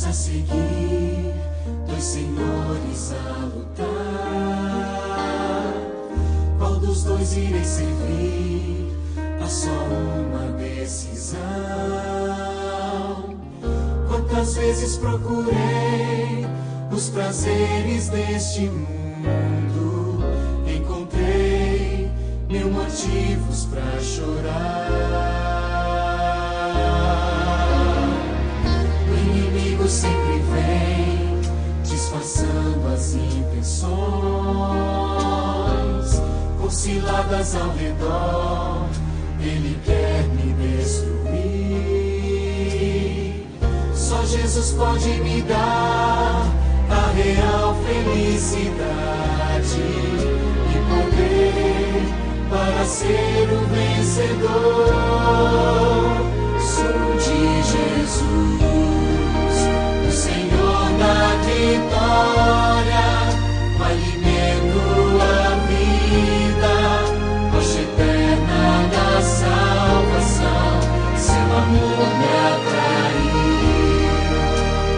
A seguir, dois senhores a lutar. Qual dos dois irei servir? Há só uma decisão. Quantas vezes procurei os prazeres deste mundo, encontrei mil motivos pra chorar. Sempre vem disfarçando as intenções, por ciladas ao redor, ele quer me destruir. Só Jesus pode me dar a real felicidade e poder para ser o vencedor. Sou de Jesus, Senhor da vitória, o alimento, a vida, rocha eterna da salvação. Seu amor me atraiu,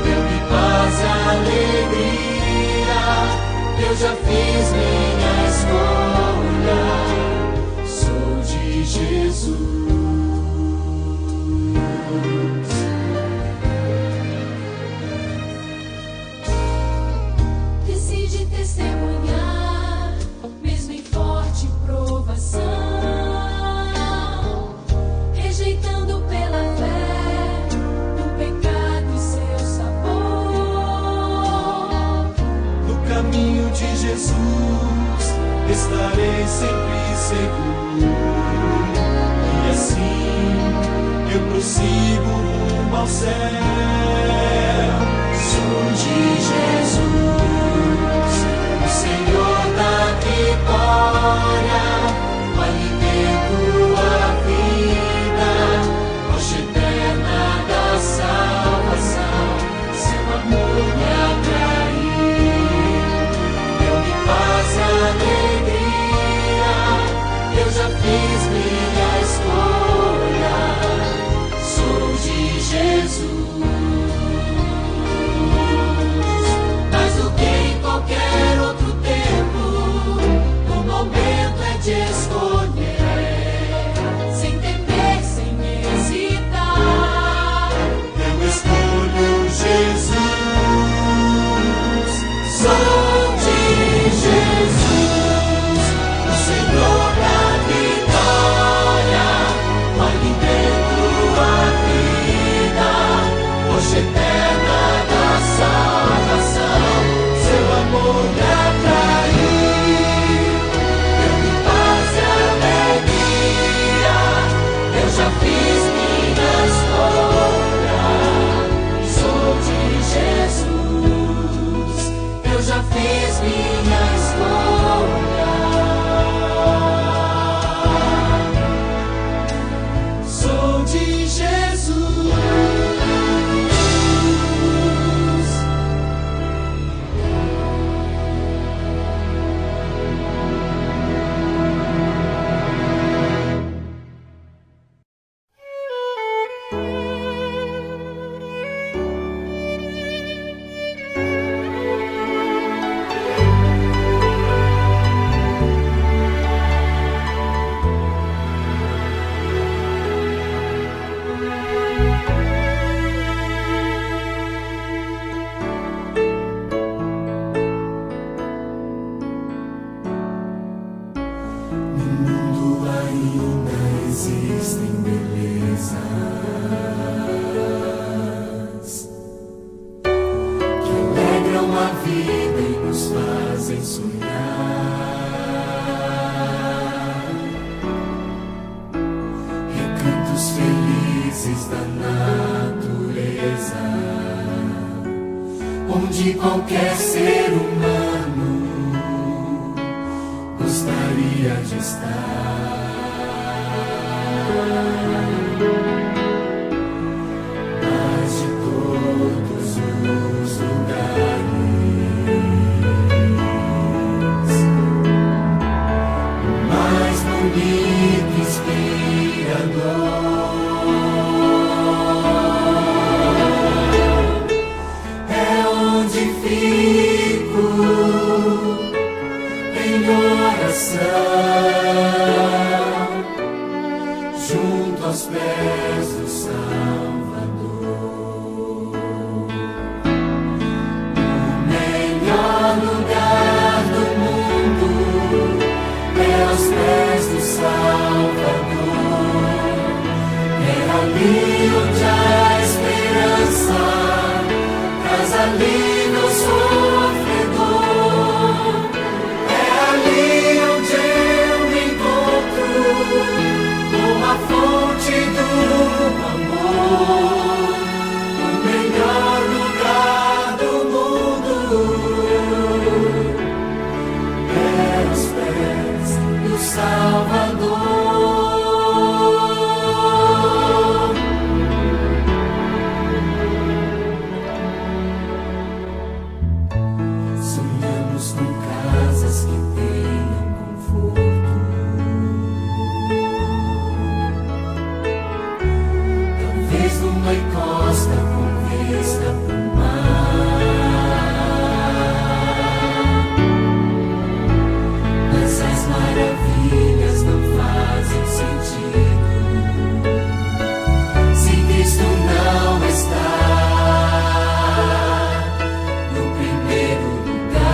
deu-me paz e alegria. Eu já fiz minha escolha, sou de Jesus. Testemunhar, mesmo em forte provação, rejeitando pela fé o pecado e seu sabor. No caminho de Jesus estarei sempre seguro, e assim eu prossigo rumo ao céu. Sou de Jesus, Senhor da vitória, o alimento, a vida, rocha eterna da salvação. Seu amor me atraiu, deu-me paz e alegria. Eu já fiz minha escolha, sou de Jesus. Qualquer outro tempo, o momento é de escolher, sem temer, sem hesitar. Eu escolho Jesus, sou de Jesus, o Senhor da vitória, o alimento, a vida, rocha eterna da salvação. Seu amor me atraiu, deu-me paz e alegria. Eu já fiz minha escolha, sou de Jesus. Eu já fiz minha escolha, sou de Jesus. Existem belezas que alegram a vida e nos fazem sonhar, recantos felizes da natureza, onde qualquer ser humano gostaria de estar. mas de todos os lugares, mais bonito, inspirador. É onde fico em oração, junto aos pés do Salvador. O melhor lugar do mundo é aos pés do Salvador. É ali onde a esperança traz alívio ao sofredor. É ali onde eu me encontro com a fonte do amor. O melhor lugar do mundo é aos pés do Salvador. Sonhamos com casas que tenham conforto, talvez numa encosta com vista pro mar. Mas as maravilhas não fazem sentido se Cristo não está no primeiro lugar.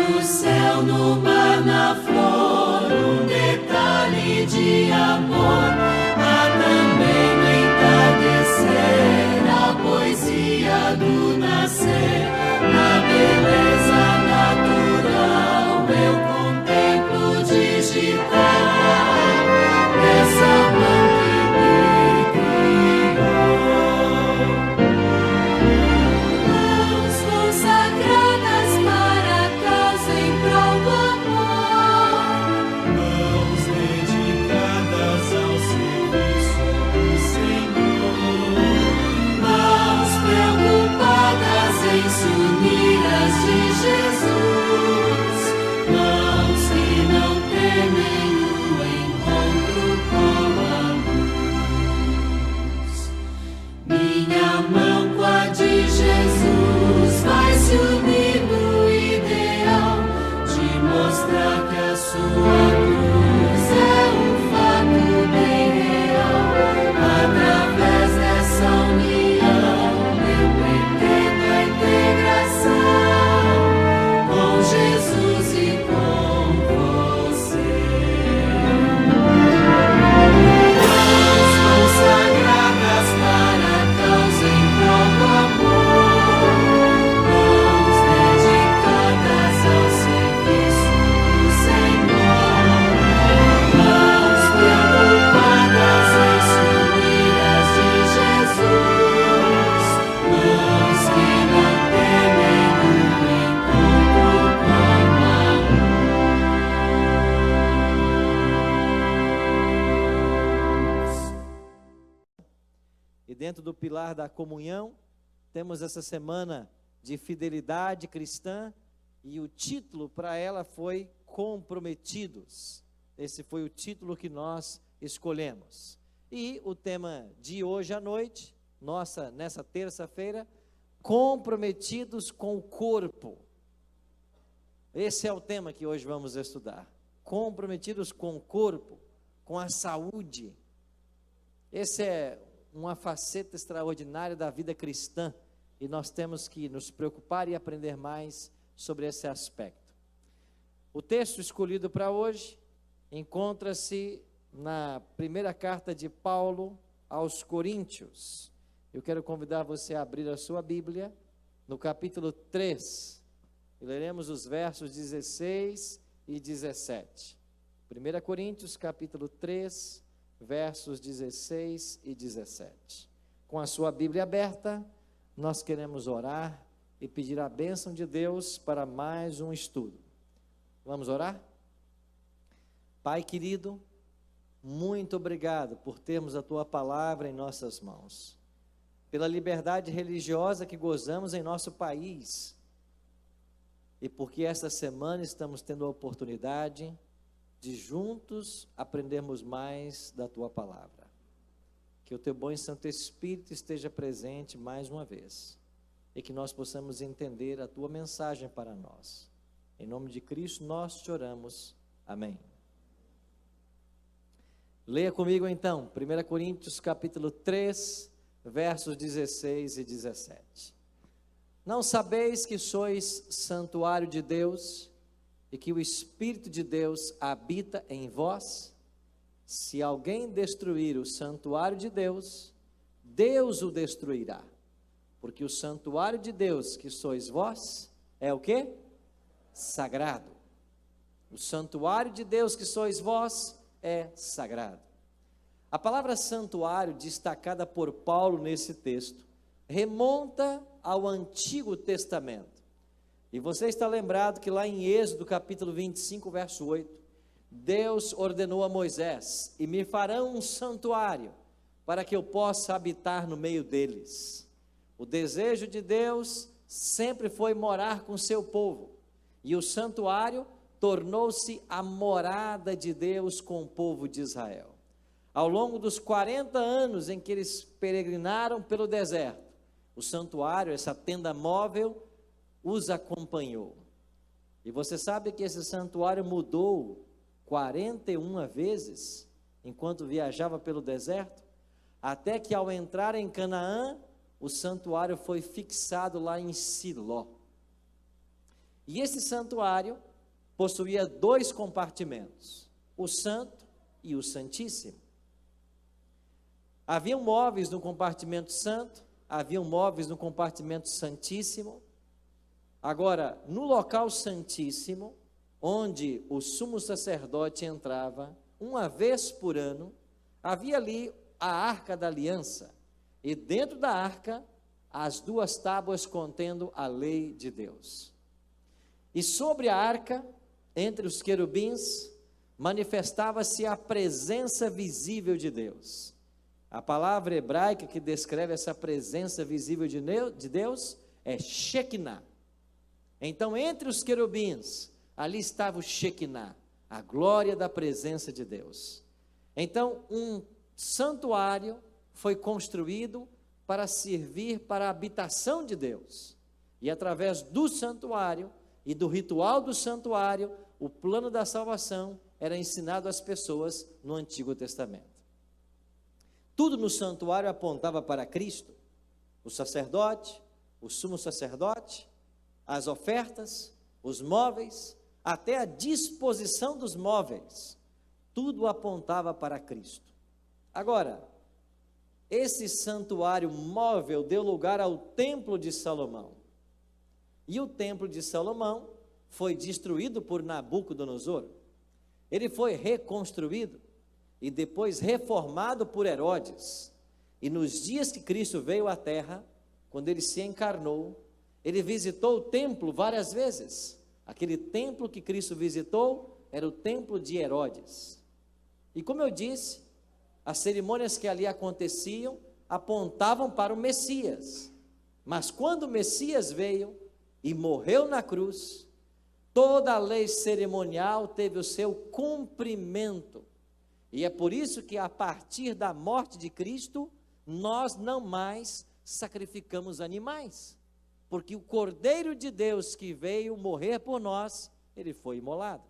No céu, no mar, na flor, um detalhe de amor. Há também no entardecer a poesia do nascer. Na beleza natural eu contemplo digital essa mão que me criou. Mãos consagradas para a causa em prol do amor. Mãos dedicadas ao serviço do Senhor. Mãos preocupadas em se unir às de Jesus. Mãos que não temem o encontro com a luz. Minha mão com a de Jesus vai se unir no ideal de mostrar que a sua cruz é um fato bem real. Através dessa união eu pretendo a integração com Jesus e com você. Mãos consagradas para a causa em prol do amor. Mãos dedicadas ao serviço do Senhor. Mãos preocupadas em se unir às de Jesus. Mãos que não temem o encontro com a luz. E dentro do pilar da comunhão, temos essa semana de fidelidade cristã, e o título para ela foi Comprometidos. Esse foi o título que nós escolhemos. E o tema de hoje à noite, nessa terça-feira, comprometidos com o corpo. Esse é o tema que hoje vamos estudar. Comprometidos com o corpo, com a saúde. Esse é uma faceta extraordinária da vida cristã, e nós temos que nos preocupar e aprender mais sobre esse aspecto. O texto escolhido para hoje encontra-se na primeira carta de Paulo aos Coríntios. Eu quero convidar você a abrir a sua Bíblia no capítulo 3, e leremos os versos 16 e 17. 1 Coríntios capítulo 3, versos 16 e 17. Com a sua Bíblia aberta, nós queremos orar e pedir a bênção de Deus para mais um estudo. Vamos orar? Pai querido, muito obrigado por termos a Tua palavra em nossas mãos, pela liberdade religiosa que gozamos em nosso país, e porque esta semana estamos tendo a oportunidade de juntos aprendermos mais da Tua palavra. Que o Teu bom e Santo Espírito esteja presente mais uma vez, e que nós possamos entender a Tua mensagem para nós. Em nome de Cristo nós te oramos. Amém. Leia comigo então, 1 Coríntios capítulo 3, versos 16 e 17. Não sabeis que sois santuário de Deus, e que o Espírito de Deus habita em vós? Se alguém destruir o santuário de Deus, Deus o destruirá, porque o santuário de Deus que sois vós, é o quê? Sagrado. O santuário de Deus que sois vós é sagrado. A palavra santuário, destacada por Paulo nesse texto, remonta ao Antigo Testamento. E você está lembrado que lá em Êxodo capítulo 25, verso 8, Deus ordenou a Moisés: e me farão um santuário, para que eu possa habitar no meio deles. O desejo de Deus sempre foi morar com seu povo, e o santuário tornou-se a morada de Deus com o povo de Israel. Ao longo dos 40 anos em que eles peregrinaram pelo deserto, o santuário, essa tenda móvel, os acompanhou. E você sabe que esse santuário mudou 41 vezes, enquanto viajava pelo deserto, até que ao entrar em Canaã, o santuário foi fixado lá em Siló. E esse santuário possuía 2 compartimentos, o Santo e o Santíssimo. Haviam móveis no compartimento Santo, haviam móveis no compartimento Santíssimo. Agora, no local Santíssimo, onde o sumo sacerdote entrava, uma vez por ano, havia ali a Arca da Aliança, e dentro da arca, as 2 tábuas contendo a lei de Deus. E sobre a arca, entre os querubins, manifestava-se a presença visível de Deus. A palavra hebraica que descreve essa presença visível de Deus é Shekinah. Então, entre os querubins, ali estava o Shekinah, a glória da presença de Deus. Então, um santuário foi construído para servir para a habitação de Deus. E através do santuário e do ritual do santuário, o plano da salvação era ensinado às pessoas no Antigo Testamento. Tudo no santuário apontava para Cristo, o sacerdote, o sumo sacerdote, as ofertas, os móveis, até a disposição dos móveis, tudo apontava para Cristo. Agora, esse santuário móvel deu lugar ao Templo de Salomão. E o Templo de Salomão foi destruído por Nabucodonosor. Ele foi reconstruído e depois reformado por Herodes. E nos dias que Cristo veio à terra, quando ele se encarnou, ele visitou o templo várias vezes. Aquele templo que Cristo visitou era o templo de Herodes. E como eu disse, as cerimônias que ali aconteciam apontavam para o Messias. Mas quando o Messias veio e morreu na cruz, toda a lei cerimonial teve o seu cumprimento. E é por isso que a partir da morte de Cristo, nós não mais sacrificamos animais. Porque o Cordeiro de Deus que veio morrer por nós, ele foi imolado.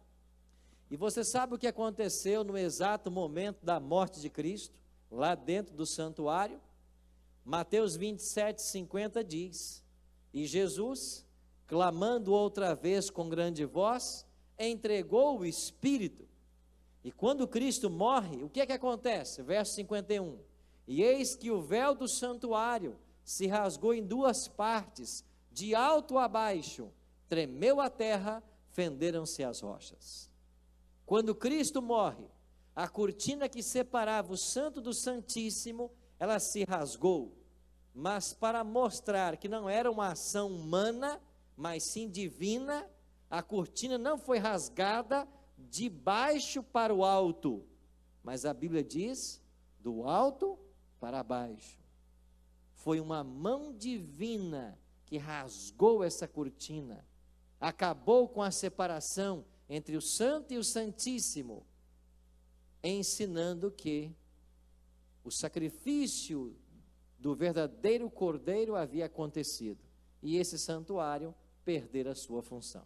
E você sabe o que aconteceu no exato momento da morte de Cristo, lá dentro do santuário? Mateus 27:50 diz: e Jesus, clamando outra vez com grande voz, entregou o Espírito. E quando Cristo morre, o que é que acontece? Verso 51, e eis que o véu do santuário se rasgou em 2 partes, de alto a baixo, tremeu a terra, fenderam-se as rochas. Quando Cristo morre, a cortina que separava o Santo do Santíssimo, ela se rasgou, mas para mostrar que não era uma ação humana, mas sim divina, a cortina não foi rasgada de baixo para o alto, mas a Bíblia diz, do alto para baixo. Foi uma mão divina que rasgou essa cortina, acabou com a separação entre o Santo e o Santíssimo, ensinando que o sacrifício do verdadeiro Cordeiro havia acontecido, e esse santuário perdera a sua função.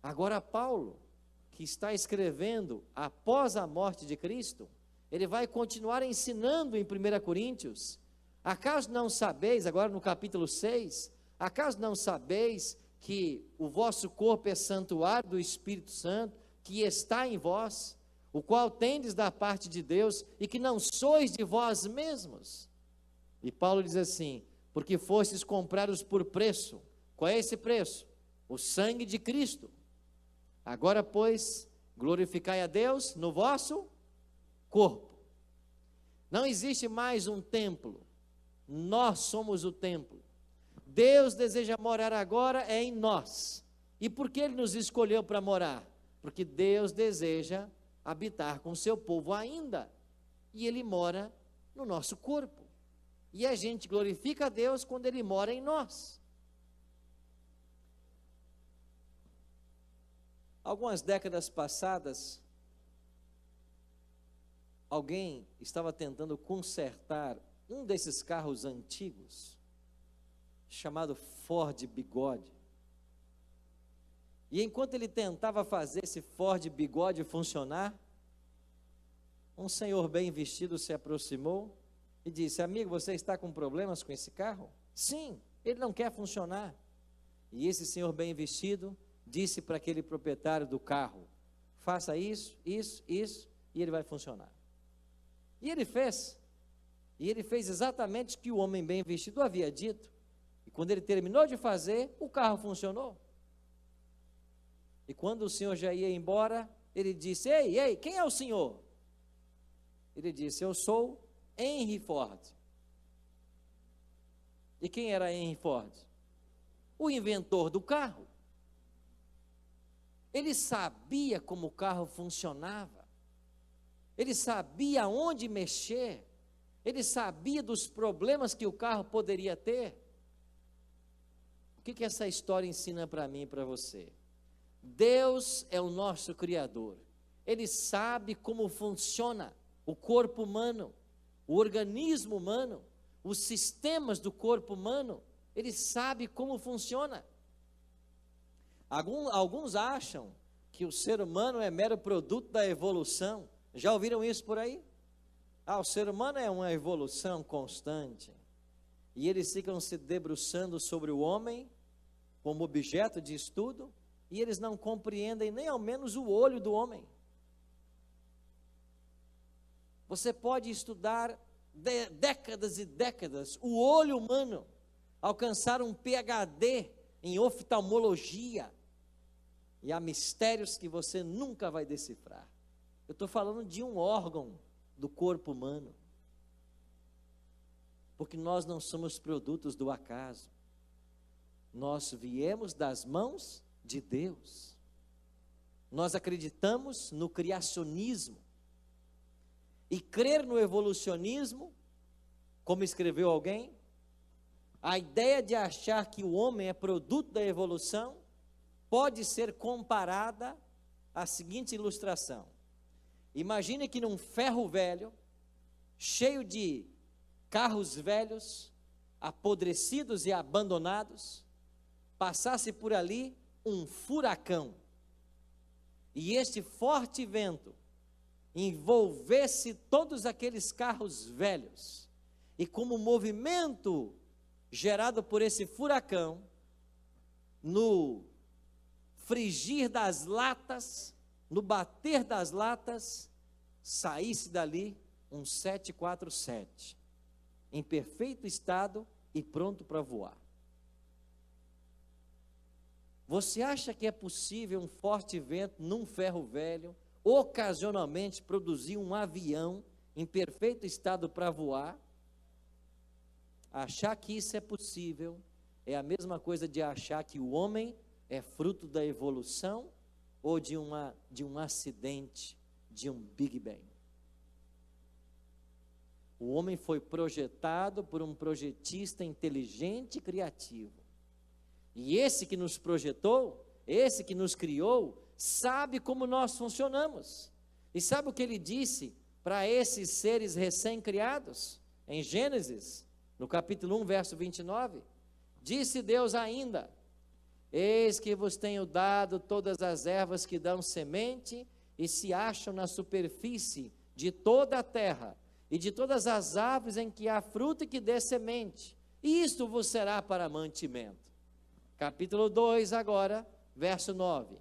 Agora Paulo, que está escrevendo após a morte de Cristo, ele vai continuar ensinando em 1 Coríntios, acaso não sabeis, agora no capítulo 6, acaso não sabeis que o vosso corpo é santuário do Espírito Santo, que está em vós, o qual tendes da parte de Deus, e que não sois de vós mesmos? E Paulo diz assim, porque fostes comprados por preço. Qual é esse preço? O sangue de Cristo. Agora, pois, glorificai a Deus no vosso corpo. Não existe mais um templo, nós somos o templo. Deus deseja morar agora em nós. E por que Ele nos escolheu para morar? Porque Deus deseja habitar com o seu povo ainda. E Ele mora no nosso corpo. E a gente glorifica a Deus quando Ele mora em nós. Algumas décadas passadas, alguém estava tentando consertar um desses carros antigos, chamado Ford Bigode. E enquanto ele tentava fazer esse Ford Bigode funcionar, um senhor bem vestido se aproximou e disse, amigo, você está com problemas com esse carro? Sim, ele não quer funcionar. E esse senhor bem vestido disse para aquele proprietário do carro: faça isso, isso, isso, e ele vai funcionar. E ele fez. E ele fez exatamente o que o homem bem vestido havia dito. E quando ele terminou de fazer, o carro funcionou. E quando o senhor já ia embora, ele disse: ei, ei, quem é o senhor? Ele disse: eu sou Henry Ford. E quem era Henry Ford? O inventor do carro. Ele sabia como o carro funcionava. Ele sabia onde mexer. Ele sabia dos problemas que o carro poderia ter. O que essa história ensina para mim e para você? Deus é o nosso Criador. Ele sabe como funciona o corpo humano, o organismo humano, os sistemas do corpo humano. Ele sabe como funciona. Alguns acham que o ser humano é mero produto da evolução. Já ouviram isso por aí? O ser humano é uma evolução constante. E eles ficam se debruçando sobre o homem como objeto de estudo, e eles não compreendem nem ao menos o olho do homem. Você pode estudar décadas e décadas o olho humano, alcançar um PhD em oftalmologia, e há mistérios que você nunca vai decifrar. Eu estou falando de um órgão do corpo humano, porque nós não somos produtos do acaso, nós viemos das mãos de Deus. Nós acreditamos no criacionismo, e crer no evolucionismo, como escreveu alguém, a ideia de achar que o homem é produto da evolução pode ser comparada à seguinte ilustração. Imagine que num ferro velho, cheio de carros velhos, apodrecidos e abandonados, passasse por ali um furacão, e este forte vento envolvesse todos aqueles carros velhos, e como movimento gerado por esse furacão, no frigir das latas, no bater das latas, saísse dali um 747, em perfeito estado e pronto para voar. Você acha que é possível um forte vento num ferro velho, ocasionalmente produzir um avião em perfeito estado para voar? Achar que isso é possível é a mesma coisa de achar que o homem é fruto da evolução ou de um acidente, de um Big Bang. O homem foi projetado por um projetista inteligente e criativo. E esse que nos projetou, esse que nos criou, sabe como nós funcionamos. E sabe o que ele disse para esses seres recém-criados? Em Gênesis, no capítulo 1, verso 29, disse Deus ainda: eis que vos tenho dado todas as ervas que dão semente e se acham na superfície de toda a terra, e de todas as árvores em que há fruto e que dê semente, e isto vos será para mantimento. Capítulo 2 agora, verso 9.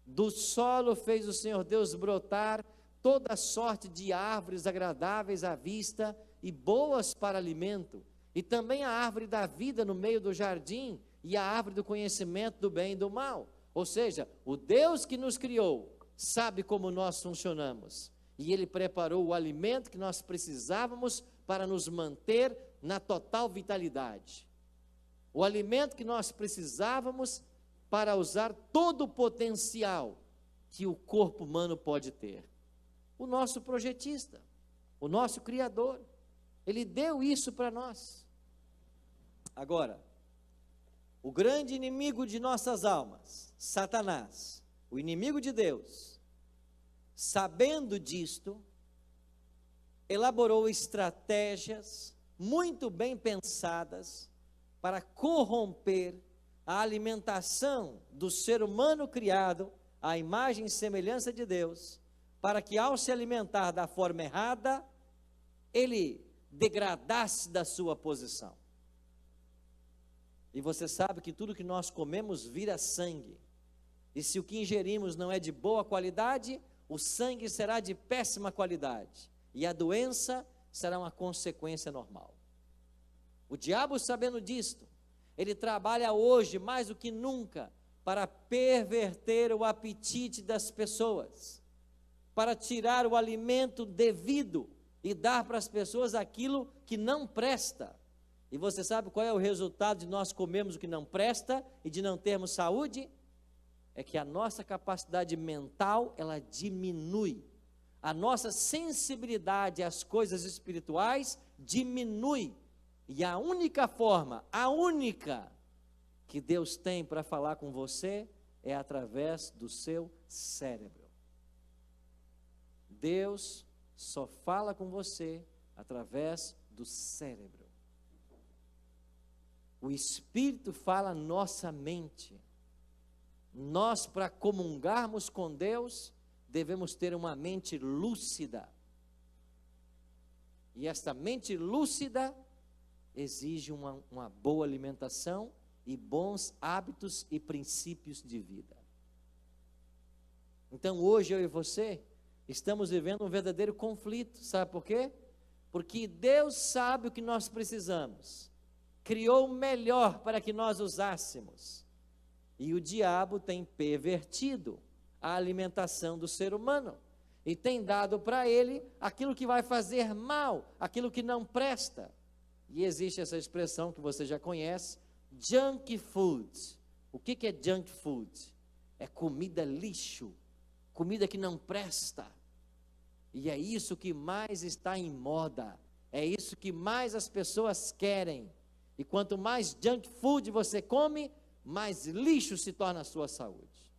Do solo fez o Senhor Deus brotar toda sorte de árvores agradáveis à vista e boas para alimento, e também a árvore da vida no meio do jardim, e a árvore do conhecimento do bem e do mal. Ou seja, o Deus que nos criou sabe como nós funcionamos, e Ele preparou o alimento que nós precisávamos para nos manter na total vitalidade. O alimento que nós precisávamos para usar todo o potencial que o corpo humano pode ter. O nosso projetista, o nosso Criador, Ele deu isso para nós. Agora, o grande inimigo de nossas almas, Satanás, o inimigo de Deus, sabendo disto, elaborou estratégias muito bem pensadas para corromper a alimentação do ser humano criado à imagem e semelhança de Deus, para que ao se alimentar da forma errada, ele degradasse da sua posição. E você sabe que tudo que nós comemos vira sangue. E se o que ingerimos não é de boa qualidade, o sangue será de péssima qualidade. E a doença será uma consequência normal. O diabo, sabendo disto, ele trabalha hoje mais do que nunca para perverter o apetite das pessoas, para tirar o alimento devido e dar para as pessoas aquilo que não presta. E você sabe qual é o resultado de nós comermos o que não presta e de não termos saúde? É que a nossa capacidade mental, ela diminui. A nossa sensibilidade às coisas espirituais diminui. E a única forma, que Deus tem para falar com você é através do seu cérebro. Deus só fala com você através do cérebro. O Espírito fala nossa mente. Nós, para comungarmos com Deus, devemos ter uma mente lúcida. E esta mente lúcida exige uma boa alimentação e bons hábitos e princípios de vida. Então hoje eu e você estamos vivendo um verdadeiro conflito, sabe por quê? Porque Deus sabe o que nós precisamos, criou o melhor para que nós usássemos, e o diabo tem pervertido a alimentação do ser humano, e tem dado para ele aquilo que vai fazer mal, aquilo que não presta. E existe essa expressão que você já conhece, junk food. O que é junk food? É comida lixo, comida que não presta. E é isso que mais está em moda, é isso que mais as pessoas querem. E quanto mais junk food você come, mais lixo se torna a sua saúde.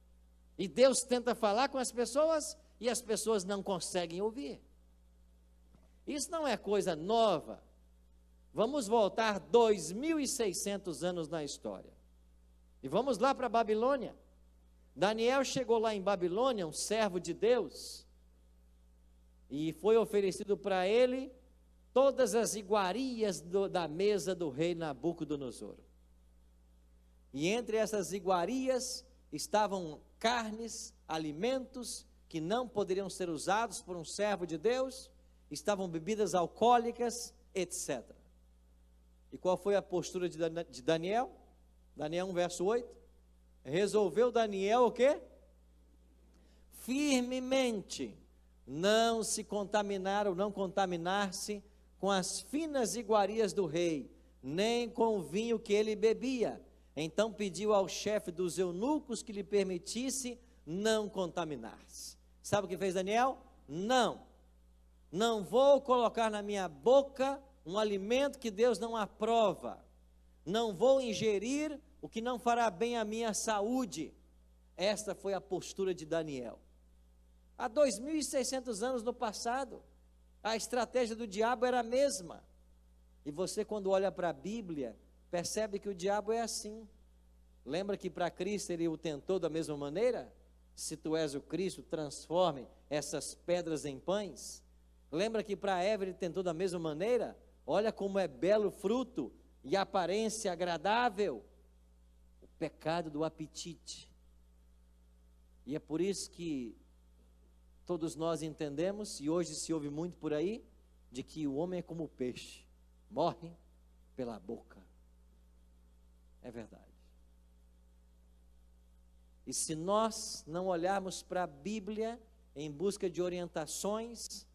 E Deus tenta falar com as pessoas e as pessoas não conseguem ouvir. Isso não é coisa nova. Vamos voltar 2.600 anos na história. E vamos lá para a Babilônia. Daniel chegou lá em Babilônia, um servo de Deus, e foi oferecido para ele todas as iguarias da mesa do rei Nabucodonosor. E entre essas iguarias estavam carnes, alimentos que não poderiam ser usados por um servo de Deus, estavam bebidas alcoólicas, etc. E qual foi a postura de Daniel? Daniel 1, verso 8. Resolveu Daniel o quê? Firmemente não se contaminar ou não contaminar-se com as finas iguarias do rei, nem com o vinho que ele bebia. Então pediu ao chefe dos eunucos que lhe permitisse não contaminar-se. Sabe o que fez Daniel? Não vou colocar na minha boca um alimento que Deus não aprova. Não vou ingerir o que não fará bem à minha saúde. Esta foi a postura de Daniel. Há 2.600 anos no passado, a estratégia do diabo era a mesma. E você, quando olha para a Bíblia, percebe que o diabo é assim. Lembra que para Cristo ele o tentou da mesma maneira? Se tu és o Cristo, transforme essas pedras em pães. Lembra que para Eva ele tentou da mesma maneira? Olha como é belo o fruto e a aparência agradável. O pecado do apetite. E é por isso que todos nós entendemos, e hoje se ouve muito por aí, de que o homem é como o peixe, morre pela boca. É verdade. E se nós não olharmos para a Bíblia em busca de orientações,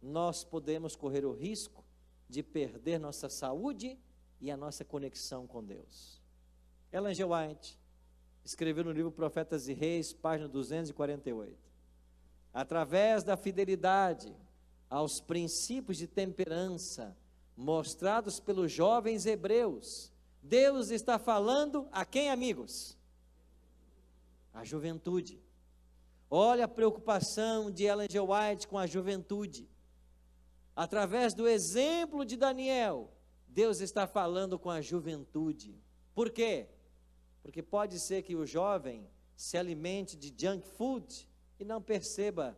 nós podemos correr o risco de perder nossa saúde e a nossa conexão com Deus. Ellen G. White escreveu no livro Profetas e Reis, página 248. Através da fidelidade aos princípios de temperança mostrados pelos jovens hebreus, Deus está falando a quem, amigos? A juventude. Olha a preocupação de Ellen G. White com a juventude. Através do exemplo de Daniel, Deus está falando com a juventude. Por quê? Porque pode ser que o jovem se alimente de junk food e não perceba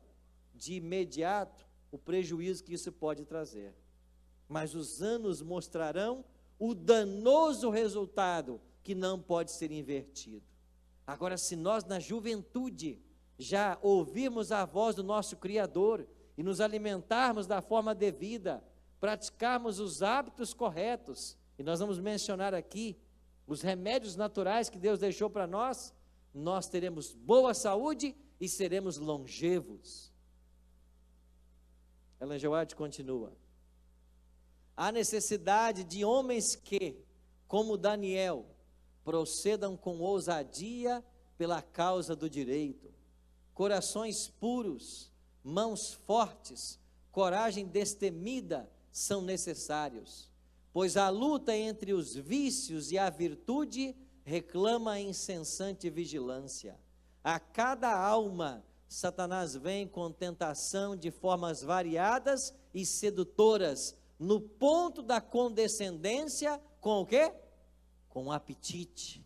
de imediato o prejuízo que isso pode trazer. Mas os anos mostrarão o danoso resultado que não pode ser invertido. Agora, se nós na juventude já ouvirmos a voz do nosso Criador e nos alimentarmos da forma devida, praticarmos os hábitos corretos, e nós vamos mencionar aqui os remédios naturais que Deus deixou para nós, nós teremos boa saúde e seremos longevos. Ellen G. White continua: há necessidade de homens que, como Daniel, procedam com ousadia pela causa do direito, corações puros, mãos fortes, coragem destemida são necessários, pois a luta entre os vícios e a virtude reclama incessante vigilância. A cada alma, Satanás vem com tentação de formas variadas e sedutoras, no ponto da condescendência, com o quê? Com apetite,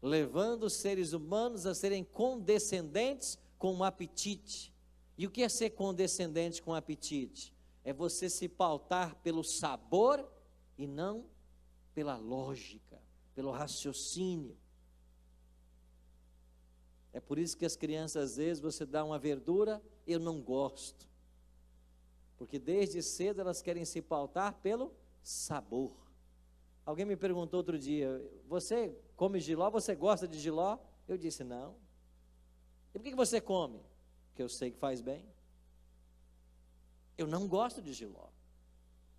levando os seres humanos a serem condescendentes com um apetite. E o que é ser condescendente com apetite? É você se pautar pelo sabor e não pela lógica, pelo raciocínio. É por isso que as crianças, às vezes, você dá uma verdura, eu não gosto. Porque desde cedo elas querem se pautar pelo sabor. Alguém me perguntou outro dia: você come jiló, você gosta de jiló? Eu disse: não. E por que você come? Porque eu sei que faz bem. Eu não gosto de jiló,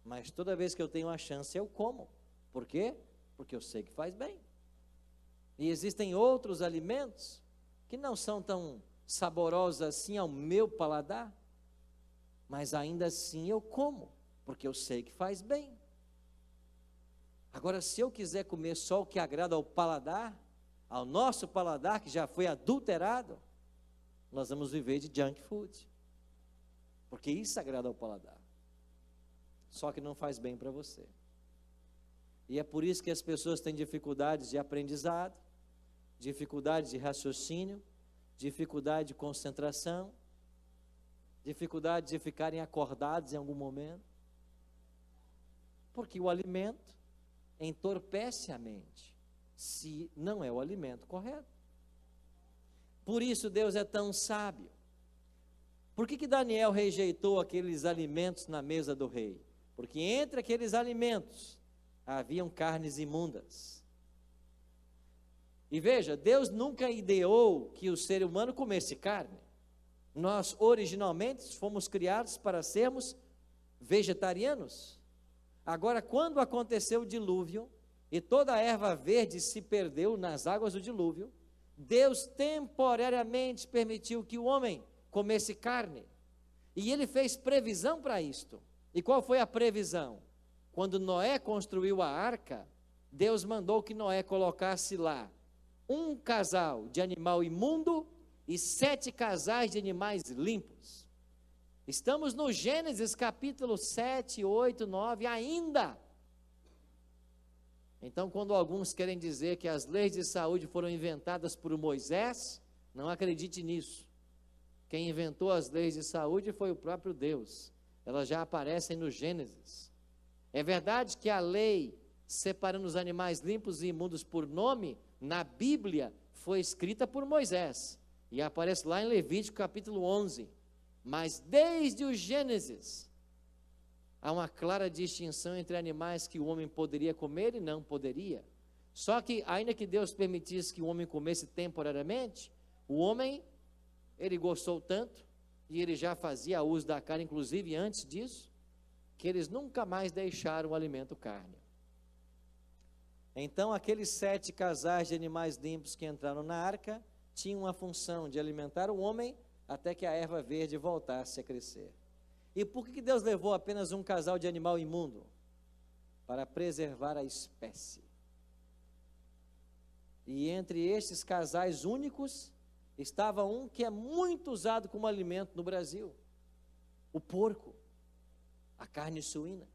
mas toda vez que eu tenho a chance eu como. Por quê? Porque eu sei que faz bem. E existem outros alimentos que não são tão saborosos assim ao meu paladar, mas ainda assim eu como, porque eu sei que faz bem. Agora, se eu quiser comer só o que agrada ao paladar, ao nosso paladar que já foi adulterado, nós vamos viver de junk food, porque isso agrada ao paladar, só que não faz bem para você. E é por isso que as pessoas têm dificuldades de aprendizado, dificuldade de raciocínio, dificuldade de concentração, dificuldade de ficarem acordados em algum momento, porque o alimento entorpece a mente, se não é o alimento correto. Por isso Deus é tão sábio. Por que Daniel rejeitou aqueles alimentos na mesa do rei? Porque entre aqueles alimentos haviam carnes imundas. E veja, Deus nunca ideou que o ser humano comesse carne. Nós originalmente fomos criados para sermos vegetarianos. Agora, quando aconteceu o dilúvio e toda a erva verde se perdeu nas águas do dilúvio, Deus temporariamente permitiu que o homem comesse carne. E ele fez previsão para isto. E qual foi a previsão? Quando Noé construiu a arca, Deus mandou que Noé colocasse lá um casal de animal imundo e 7 casais de animais limpos. Estamos no Gênesis capítulo 7, 8, 9 ainda. Então, quando alguns querem dizer que as leis de saúde foram inventadas por Moisés, não acredite nisso. Quem inventou as leis de saúde foi o próprio Deus. Elas já aparecem no Gênesis. É verdade que a lei separando os animais limpos e imundos por nome, na Bíblia, foi escrita por Moisés. E aparece lá em Levítico capítulo 11. Mas desde o Gênesis, há uma clara distinção entre animais que o homem poderia comer e não poderia. Só que, ainda que Deus permitisse que o homem comesse temporariamente, o homem, ele gostou tanto, e ele já fazia uso da carne, inclusive antes disso, que eles nunca mais deixaram o alimento carne. Então, aqueles 7 casais de animais limpos que entraram na arca, tinham a função de alimentar o homem até que a erva verde voltasse a crescer. E por que Deus levou apenas um casal de animal imundo? Para preservar a espécie. E entre estes casais únicos, estava um que é muito usado como alimento no Brasil: o porco, a carne suína.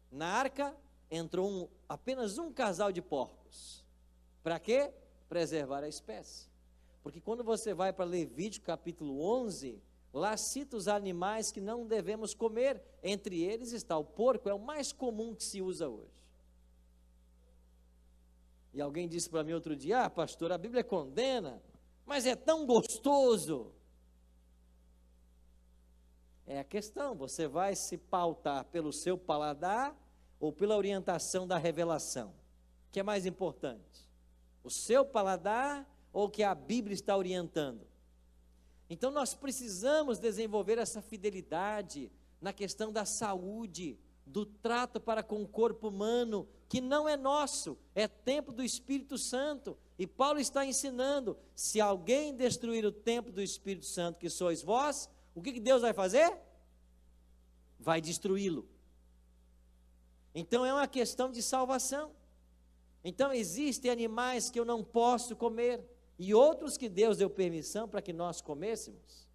Na arca entrou apenas um casal de porcos. Para quê? Preservar a espécie. Porque quando você vai para Levítico capítulo 11, Lá cita os animais que não devemos comer. Entre eles está o porco, é o mais comum que se usa hoje. E alguém disse para mim outro dia: pastor, a Bíblia condena, mas é tão gostoso. É a questão, você vai se pautar pelo seu paladar ou pela orientação da revelação? O que é mais importante? O seu paladar ou o que a Bíblia está orientando? Então nós precisamos desenvolver essa fidelidade na questão da saúde, do trato para com o corpo humano, que não é nosso, é templo do Espírito Santo. E Paulo está ensinando: se alguém destruir o templo do Espírito Santo, que sois vós, o que Deus vai fazer? Vai destruí-lo. Então é uma questão de salvação. Então existem animais que eu não posso comer, e outros que Deus deu permissão para que nós comêssemos.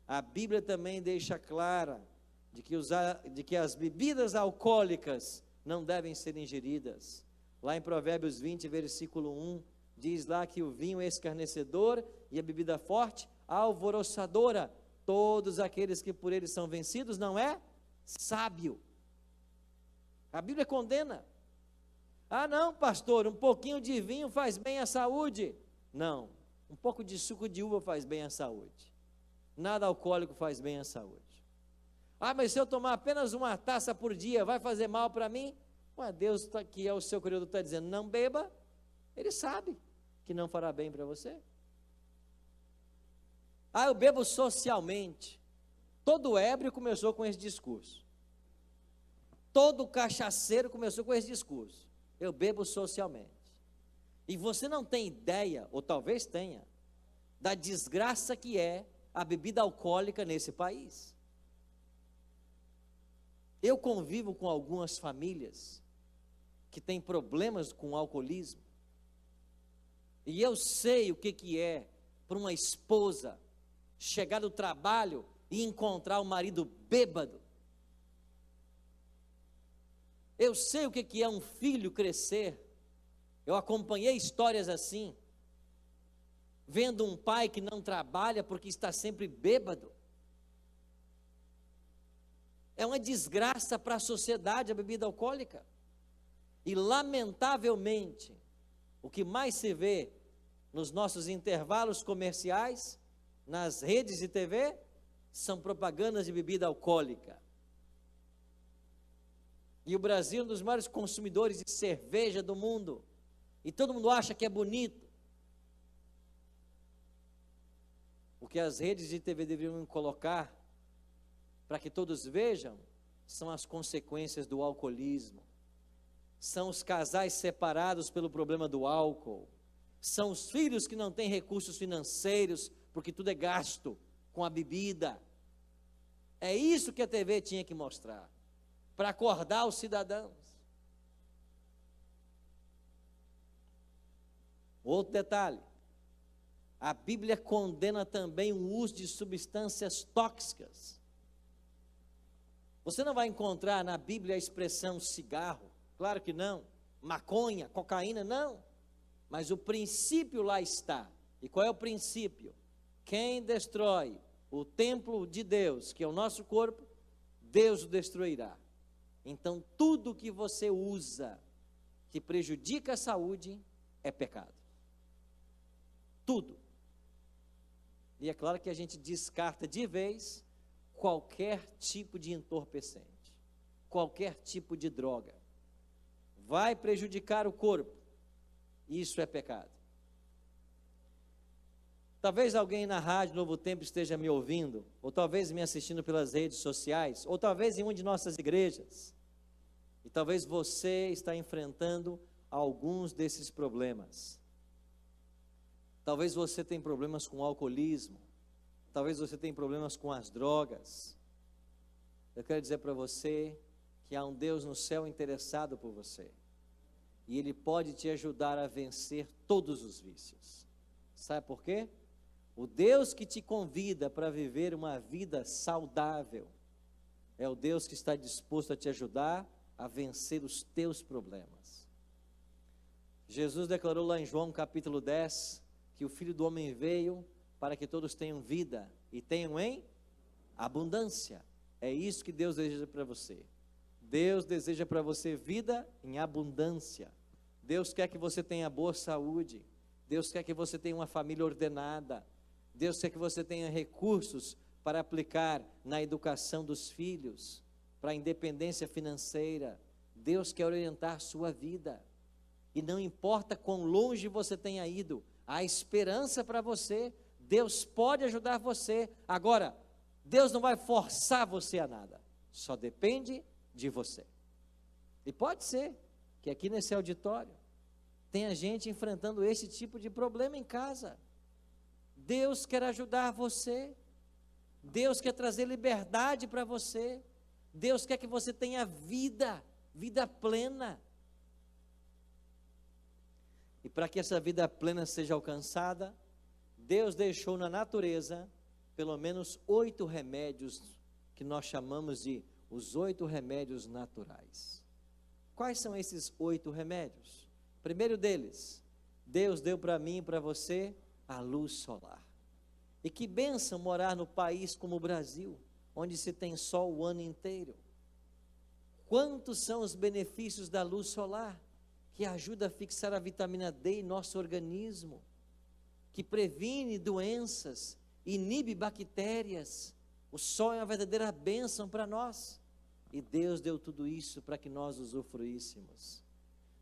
A Bíblia também deixa clara de que as bebidas alcoólicas não devem ser ingeridas. Lá em Provérbios 20, versículo 1, diz lá que o vinho é escarnecedor e a bebida forte, alvoroçadora. Todos aqueles que por eles são vencidos não é sábio. A Bíblia condena. Não, pastor, um pouquinho de vinho faz bem à saúde. Não, um pouco de suco de uva faz bem à saúde. Nada alcoólico faz bem à saúde. Mas se eu tomar apenas uma taça por dia, vai fazer mal para mim? Deus que é o seu Criador está dizendo: não beba. Ele sabe que não fará bem para você. Eu bebo socialmente. Todo ébrio começou com esse discurso. Todo cachaceiro começou com esse discurso: eu bebo socialmente. E você não tem ideia, ou talvez tenha, da desgraça que é a bebida alcoólica nesse país. Eu convivo com algumas famílias que têm problemas com o alcoolismo, e eu sei o que é para uma esposa chegar do trabalho e encontrar o marido bêbado. Eu sei o que é um filho crescer. Eu acompanhei histórias assim, vendo um pai que não trabalha porque está sempre bêbado. É uma desgraça para a sociedade a bebida alcoólica. E lamentavelmente, o que mais se vê nos nossos intervalos comerciais, nas redes de TV, são propagandas de bebida alcoólica. E o Brasil é um dos maiores consumidores de cerveja do mundo. E todo mundo acha que é bonito. O que as redes de TV deveriam colocar, para que todos vejam, são as consequências do alcoolismo. São os casais separados pelo problema do álcool. São os filhos que não têm recursos financeiros, porque tudo é gasto com a bebida. É isso que a TV tinha que mostrar, para acordar os cidadãos. Outro detalhe: a Bíblia condena também o uso de substâncias tóxicas. Você não vai encontrar na Bíblia a expressão cigarro, claro que não, maconha, cocaína, não, mas o princípio lá está. E qual é o princípio? Quem destrói o templo de Deus, que é o nosso corpo, Deus o destruirá. Então tudo que você usa que prejudica a saúde é pecado. Tudo. E é claro que a gente descarta de vez qualquer tipo de entorpecente, qualquer tipo de droga. Vai prejudicar o corpo, isso é pecado. Talvez alguém na Rádio Novo Tempo esteja me ouvindo, ou talvez me assistindo pelas redes sociais, ou talvez em uma de nossas igrejas, e talvez você está enfrentando alguns desses problemas. Talvez você tenha problemas com o alcoolismo, talvez você tenha problemas com as drogas. Eu quero dizer para você que há um Deus no céu interessado por você, e Ele pode te ajudar a vencer todos os vícios. Sabe por quê? O Deus que te convida para viver uma vida saudável é o Deus que está disposto a te ajudar a vencer os teus problemas. Jesus declarou lá em João capítulo 10 que o Filho do Homem veio para que todos tenham vida e tenham em abundância. É isso que Deus deseja para você. Deus deseja para você vida em abundância. Deus quer que você tenha boa saúde. Deus quer que você tenha uma família ordenada. Deus quer que você tenha recursos para aplicar na educação dos filhos, para a independência financeira. Deus quer orientar a sua vida. E não importa quão longe você tenha ido, há esperança para você. Deus pode ajudar você. Agora, Deus não vai forçar você a nada. Só depende de você. E pode ser que aqui nesse auditório tenha gente enfrentando esse tipo de problema em casa. Deus quer ajudar você. Deus quer trazer liberdade para você. Deus quer que você tenha vida plena. E para que essa vida plena seja alcançada, Deus deixou na natureza pelo menos 8 remédios que nós chamamos de os 8 remédios naturais. Quais são esses 8 remédios? Primeiro deles, Deus deu para mim e para você a luz solar. E que bênção morar no país como o Brasil, onde se tem sol o ano inteiro. Quantos são os benefícios da luz solar? Que ajuda a fixar a vitamina D em nosso organismo, que previne doenças, inibe bactérias. O sol é uma verdadeira bênção para nós. E Deus deu tudo isso para que nós usufruíssemos.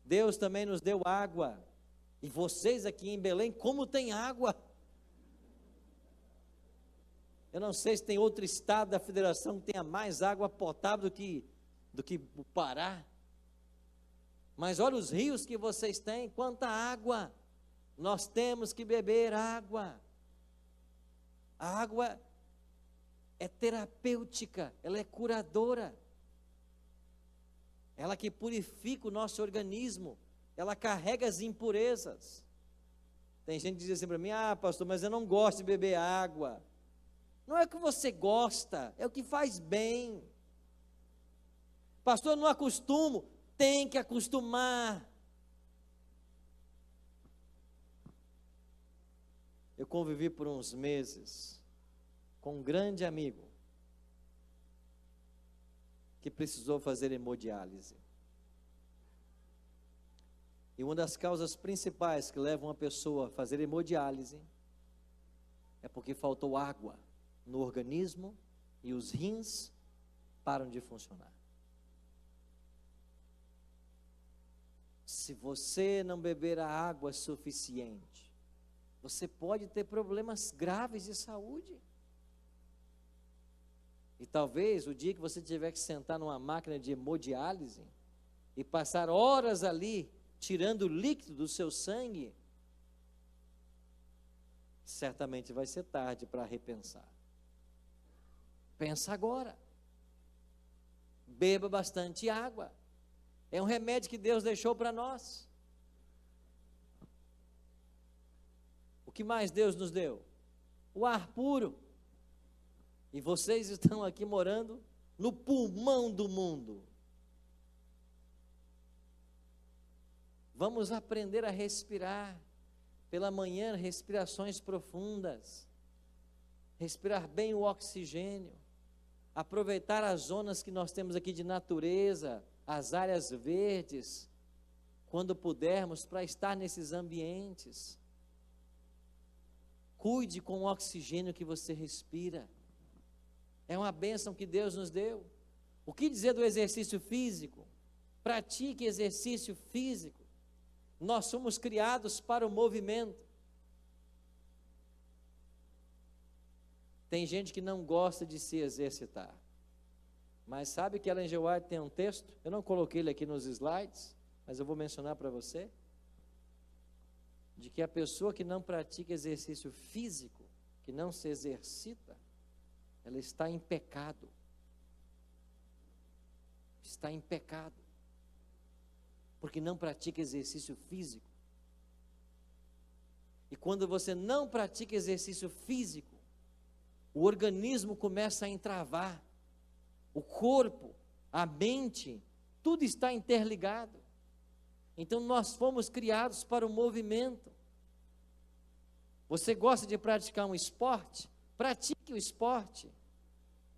Deus também nos deu água. E vocês aqui em Belém, como tem água? Eu não sei se tem outro estado da federação que tenha mais água potável do que o Pará. Mas olha os rios que vocês têm, quanta água. Nós temos que beber água. A água é terapêutica, ela é curadora. Ela que purifica o nosso organismo, ela carrega as impurezas. Tem gente que diz assim para mim: ah, pastor, mas eu não gosto de beber água. Não é o que você gosta, é o que faz bem. Pastor, eu não acostumo. Tem que acostumar. Eu convivi por uns meses com um grande amigo que precisou fazer hemodiálise. E uma das causas principais que levam uma pessoa a fazer hemodiálise é porque faltou água no organismo e os rins param de funcionar. Se você não beber a água suficiente, você pode ter problemas graves de saúde. E talvez o dia que você tiver que sentar numa máquina de hemodiálise e passar horas ali tirando o líquido do seu sangue, certamente vai ser tarde para repensar. Pensa agora. Beba bastante água. É um remédio que Deus deixou para nós. O que mais Deus nos deu? O ar puro. E vocês estão aqui morando no pulmão do mundo. Vamos aprender a respirar. Pela manhã, respirações profundas. Respirar bem o oxigênio. Aproveitar as zonas que nós temos aqui de natureza, as áreas verdes, quando pudermos, para estar nesses ambientes. Cuide com o oxigênio que você respira. É uma bênção que Deus nos deu. O que dizer do exercício físico? Pratique exercício físico. Nós somos criados para o movimento. Tem gente que não gosta de se exercitar. Mas sabe que Ellen G. White tem um texto? Eu não coloquei ele aqui nos slides, mas eu vou mencionar para você. De que a pessoa que não pratica exercício físico, que não se exercita, ela está em pecado. Está em pecado. Porque não pratica exercício físico. E quando você não pratica exercício físico, o organismo começa a entravar. O corpo, a mente, tudo está interligado. Então nós fomos criados para o movimento. Você gosta de praticar um esporte? Pratique o esporte.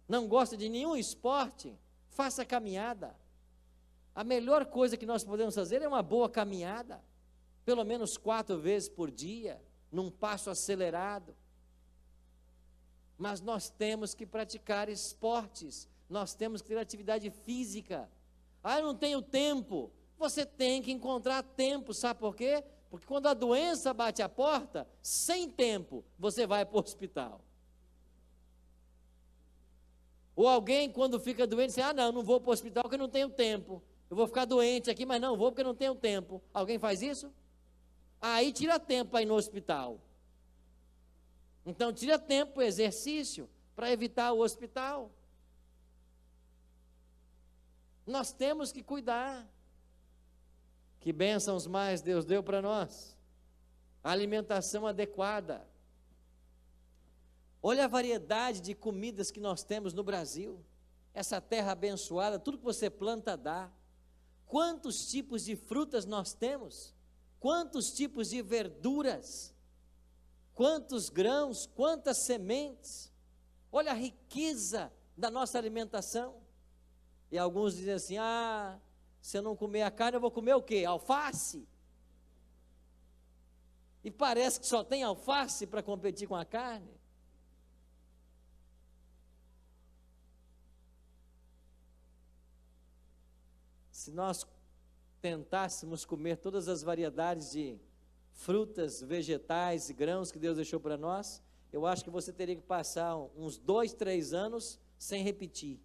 Não gosta de nenhum esporte? Faça caminhada. A melhor coisa que nós podemos fazer é uma boa caminhada, pelo menos 4 vezes por dia, num passo acelerado. Mas nós temos que praticar esportes, nós temos que ter atividade física. Ah, eu não tenho tempo. Você tem que encontrar tempo, sabe por quê? Porque quando a doença bate a porta, sem tempo, você vai para o hospital. Ou alguém, quando fica doente, diz: ah, não vou para o hospital porque eu não tenho tempo. Eu vou ficar doente aqui, mas não vou porque eu não tenho tempo. Alguém faz isso? Aí tira tempo para ir no hospital. Então tira tempo para o exercício, para evitar o hospital. Nós temos que cuidar. Que bênçãos mais Deus deu para nós. A alimentação adequada. Olha a variedade de comidas que nós temos no Brasil. Essa terra abençoada, tudo que você planta dá. Quantos tipos de frutas nós temos? Quantos tipos de verduras? Quantos grãos? Quantas sementes? Olha a riqueza da nossa alimentação. E alguns dizem assim: ah, se eu não comer a carne, eu vou comer o quê? Alface? E parece que só tem alface para competir com a carne. Se nós tentássemos comer todas as variedades de frutas, vegetais e grãos que Deus deixou para nós, eu acho que você teria que passar uns 2, 3 anos sem repetir,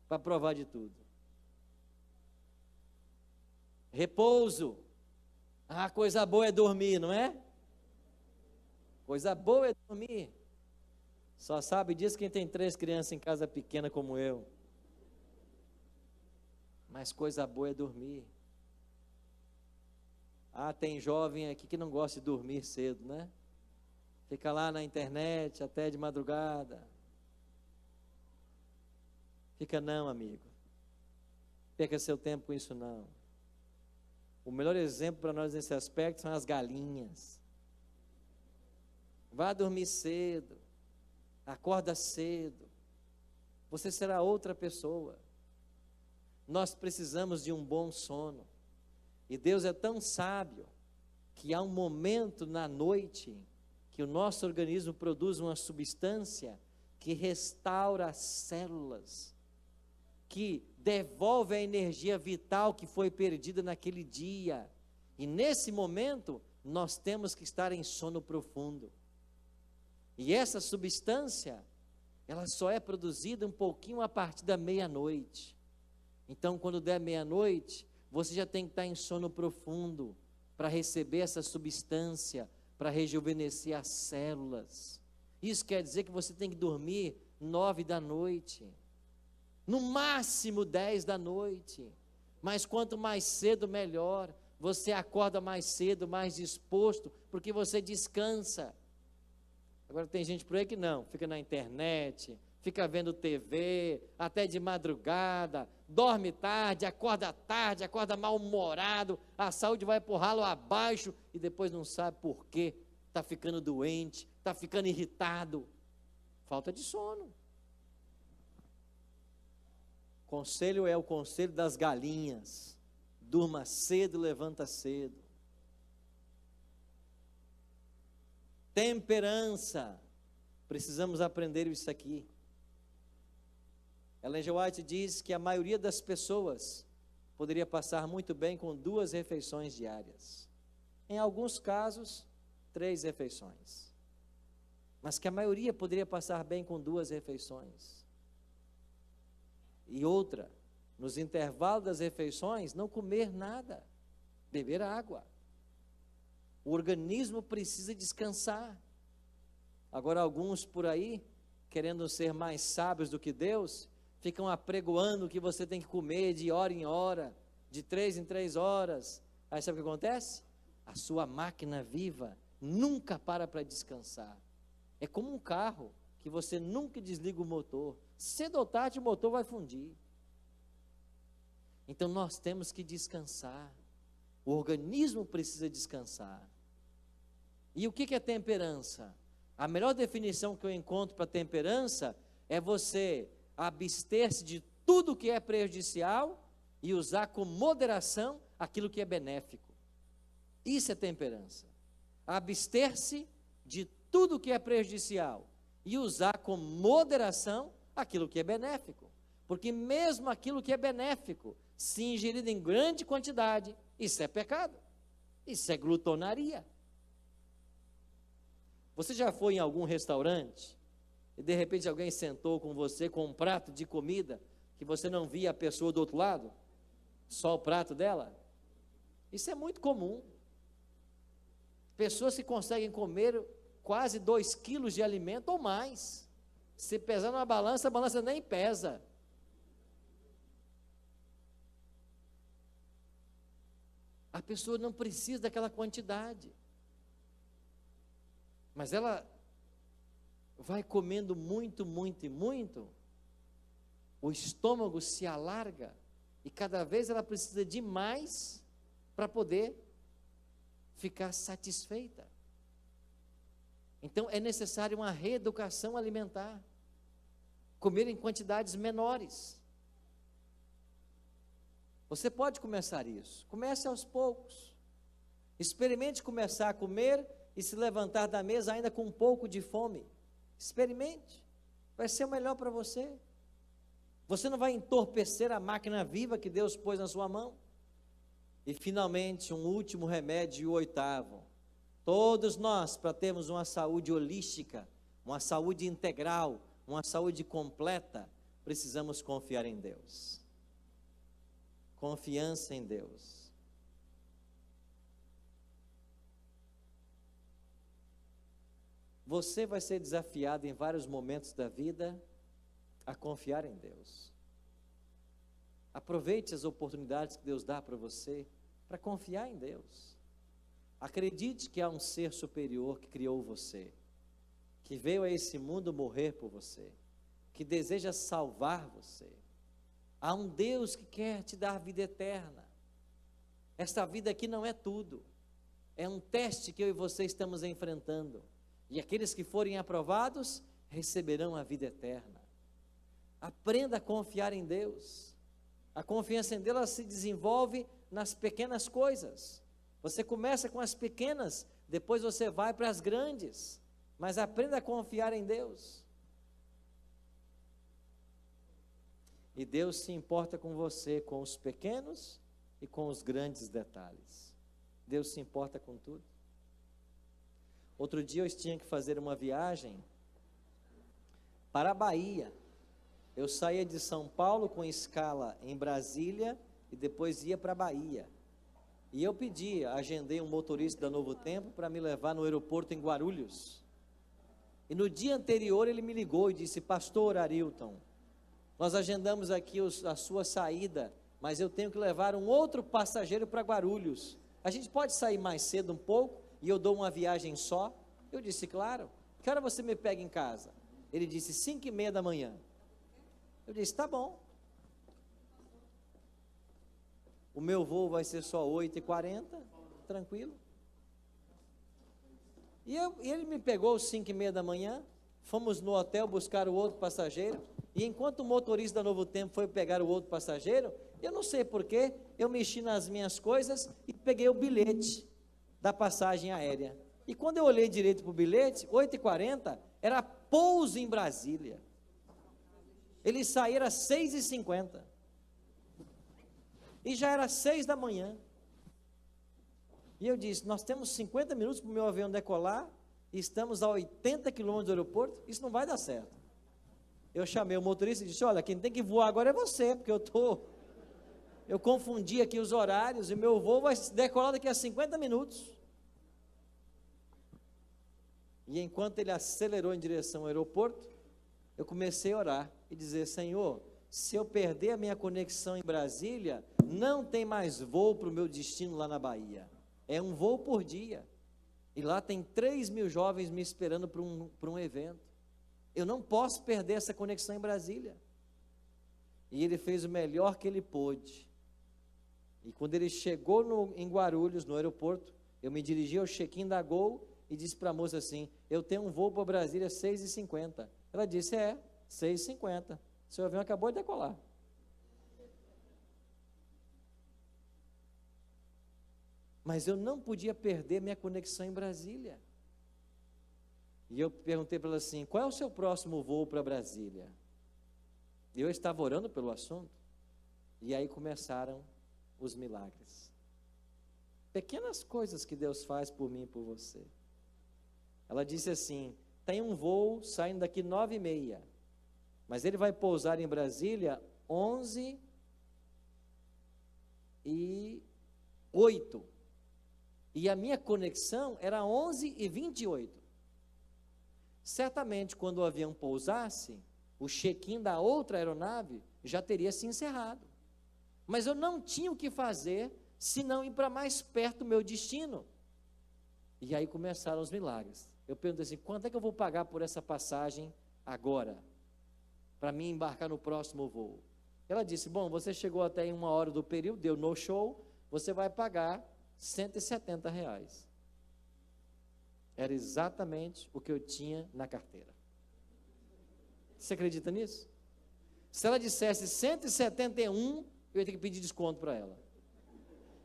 para provar de tudo. Repouso. Ah, coisa boa é dormir, não é? Coisa boa é dormir. Só sabe disso quem tem 3 crianças em casa pequena como eu. Mas coisa boa é dormir. Ah, tem jovem aqui que não gosta de dormir cedo, né? Fica lá na internet até de madrugada. Fica não, amigo. Perca seu tempo com isso não. O melhor exemplo para nós nesse aspecto são as galinhas. Vá dormir cedo. Acorda cedo. Você será outra pessoa. Nós precisamos de um bom sono. E Deus é tão sábio que há um momento na noite que o nosso organismo produz uma substância que restaura as células, que devolve a energia vital que foi perdida naquele dia. E nesse momento, nós temos que estar em sono profundo. E essa substância, ela só é produzida um pouquinho a partir da meia-noite. Então, quando der meia-noite, você já tem que estar em sono profundo para receber essa substância, para rejuvenescer as células. Isso quer dizer que você tem que dormir 9 da noite, no máximo 10 da noite, mas quanto mais cedo melhor. Você acorda mais cedo, mais disposto, porque você descansa. Agora tem gente por aí que não, fica na internet, fica vendo TV, até de madrugada, dorme tarde, acorda mal-humorado, a saúde vai por ralo abaixo e depois não sabe por quê, está ficando doente, está ficando irritado, falta de sono. Conselho é o conselho das galinhas: durma cedo, levanta cedo. Temperança, precisamos aprender isso aqui. Ellen G. White diz que a maioria das pessoas poderia passar muito bem com 2 refeições diárias. Em alguns casos, 3 refeições. Mas que a maioria poderia passar bem com 2 refeições. E outra, nos intervalos das refeições, não comer nada, beber água. O organismo precisa descansar. Agora, alguns por aí, querendo ser mais sábios do que Deus, ficam apregoando que você tem que comer de hora em hora, de 3 em 3 horas. Aí sabe o que acontece? A sua máquina viva nunca para descansar. É como um carro que você nunca desliga o motor. Cedo ou tarde o motor vai fundir. Então nós temos que descansar. O organismo precisa descansar. E o que é temperança? A melhor definição que eu encontro para temperança é você abster-se de tudo que é prejudicial e usar com moderação aquilo que é benéfico. Isso é temperança. Abster-se de tudo que é prejudicial e usar com moderação aquilo que é benéfico. Porque mesmo aquilo que é benéfico, se ingerido em grande quantidade, isso é pecado. Isso é glutonaria. Você já foi em algum restaurante e de repente alguém sentou com você com um prato de comida que você não via a pessoa do outro lado? Só o prato dela? Isso é muito comum. Pessoas que conseguem comer quase 2 quilos de alimento ou mais. Se pesar numa balança, a balança nem pesa. A pessoa não precisa daquela quantidade. Mas ela vai comendo muito, muito e muito, o estômago se alarga e cada vez ela precisa de mais para poder ficar satisfeita. Então é necessário uma reeducação alimentar, comer em quantidades menores. Você pode começar isso, comece aos poucos, experimente começar a comer e se levantar da mesa ainda com um pouco de fome. Experimente, vai ser o melhor para você. Você não vai entorpecer a máquina viva que Deus pôs na sua mão. E finalmente, um último remédio, o 8º. Todos nós, para termos uma saúde holística, uma saúde integral, uma saúde completa, precisamos confiar em Deus. Confiança em Deus. Você vai ser desafiado em vários momentos da vida a confiar em Deus. Aproveite as oportunidades que Deus dá para você, para confiar em Deus. Acredite que há um ser superior que criou você, que veio a esse mundo morrer por você, que deseja salvar você. Há um Deus que quer te dar vida eterna. Esta vida aqui não é tudo. É um teste que eu e você estamos enfrentando. E aqueles que forem aprovados, receberão a vida eterna. Aprenda a confiar em Deus. A confiança em Deus ela se desenvolve nas pequenas coisas. Você começa com as pequenas, depois você vai para as grandes. Mas aprenda a confiar em Deus. E Deus se importa com você, com os pequenos e com os grandes detalhes. Deus se importa com tudo. Outro dia eu tinha que fazer uma viagem para a Bahia. Eu saía de São Paulo com escala em Brasília e depois ia para a Bahia. E eu agendei um motorista da Novo Tempo para me levar no aeroporto em Guarulhos. E no dia anterior ele me ligou e disse: Pastor Arilton, nós agendamos aqui a sua saída, mas eu tenho que levar um outro passageiro para Guarulhos. A gente pode sair mais cedo um pouco e eu dou uma viagem só? Eu disse: claro. Que hora você me pega em casa? Ele disse: 5:30 da manhã. Eu disse: tá bom. O meu voo vai ser só 8:40, tranquilo. E ele me pegou às 5:30 da manhã, fomos no hotel buscar o outro passageiro, e enquanto o motorista da Novo Tempo foi pegar o outro passageiro, eu não sei porquê, eu mexi nas minhas coisas e peguei o bilhete da passagem aérea. E quando eu olhei direito para o bilhete, 8:40, era pouso em Brasília. Ele saía às 6:50. E já era 6 da manhã. E eu disse: nós temos 50 minutos para o meu avião decolar, e estamos a 80 quilômetros do aeroporto, isso não vai dar certo. Eu chamei o motorista e disse: olha, quem tem que voar agora é você, porque eu confundi aqui os horários, e meu voo vai decolar daqui a 50 minutos. E enquanto ele acelerou em direção ao aeroporto, eu comecei a orar e dizer: Senhor, se eu perder a minha conexão em Brasília, não tem mais voo para o meu destino lá na Bahia. É um voo por dia. E lá tem 3.000 jovens me esperando para um evento. Eu não posso perder essa conexão em Brasília. E ele fez o melhor que ele pôde. E quando ele chegou em Guarulhos, no aeroporto, eu me dirigi ao check-in da Gol e disse para a moça assim: eu tenho um voo para Brasília às 6h50. Ela disse: 6h50. Seu avião acabou de decolar. Mas eu não podia perder minha conexão em Brasília. E eu perguntei para ela assim: qual é o seu próximo voo para Brasília? E eu estava orando pelo assunto. E aí começaram os milagres. Pequenas coisas que Deus faz por mim e por você. Ela disse assim: tem um voo saindo daqui 9h30, mas ele vai pousar em Brasília 11h08. E a minha conexão era 11h28. Certamente, quando o avião pousasse, o check-in da outra aeronave já teria se encerrado. Mas eu não tinha o que fazer, senão ir para mais perto do meu destino. E aí começaram os milagres. Eu perguntei assim: quanto é que eu vou pagar por essa passagem agora, para mim embarcar no próximo voo? Ela disse: bom, você chegou até em 1 hora do período, deu no show, você vai pagar R$170. Era exatamente o que eu tinha na carteira. Você acredita nisso? Se ela dissesse 171, eu ia ter que pedir desconto para ela.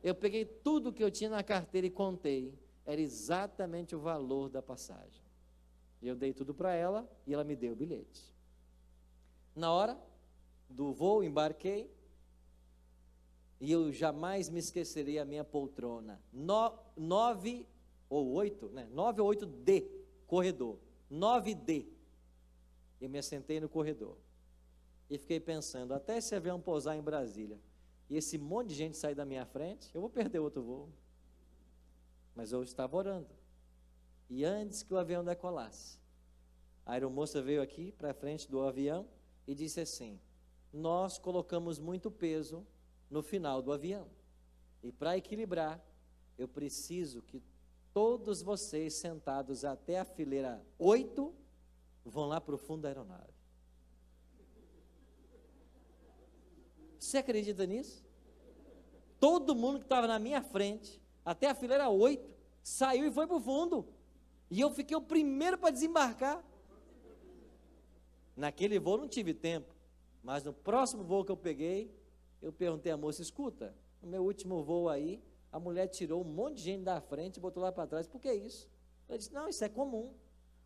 Eu peguei tudo que eu tinha na carteira e contei. Era exatamente o valor da passagem. Eu dei tudo para ela e ela me deu o bilhete. Na hora do voo, embarquei. E eu jamais me esquecerei a minha poltrona. 9 ou 8, né? 9 ou 8D, corredor. 9D. Eu me assentei no corredor. E fiquei pensando: até esse avião pousar em Brasília e esse monte de gente sair da minha frente, eu vou perder outro voo. Mas eu estava orando. E antes que o avião decolasse, a aeromoça veio aqui para frente do avião e disse assim: nós colocamos muito peso no final do avião. E para equilibrar, eu preciso que todos vocês sentados até a fileira 8 vão lá para o fundo da aeronave. Você acredita nisso? Todo mundo que estava na minha frente, até a fileira 8, saiu e foi para o fundo. E eu fiquei o primeiro para desembarcar. Naquele voo não tive tempo, mas no próximo voo que eu peguei, eu perguntei à moça: escuta, no meu último voo aí, a mulher tirou um monte de gente da frente e botou lá para trás. Por que isso? Ela disse: não, isso é comum.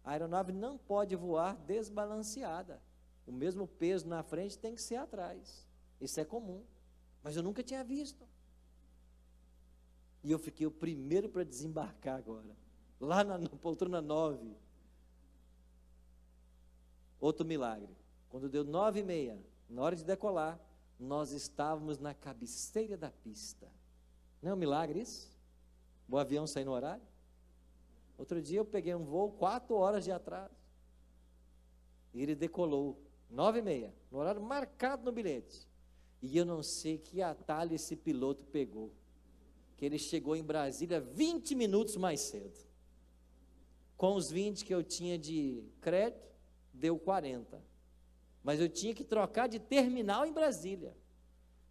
A aeronave não pode voar desbalanceada. O mesmo peso na frente tem que ser atrás. Isso é comum. Mas eu nunca tinha visto. E eu fiquei o primeiro para desembarcar agora. Lá na poltrona 9. Outro milagre. Quando deu 9h30, na hora de decolar, nós estávamos na cabeceira da pista. Não é um milagre isso? O avião saiu no horário? Outro dia eu peguei um voo 4 horas de atraso. E ele decolou 9h30, no horário marcado no bilhete. E eu não sei que atalho esse piloto pegou, que ele chegou em Brasília 20 minutos mais cedo. Com os 20 que eu tinha de crédito, deu 40. Mas eu tinha que trocar de terminal em Brasília.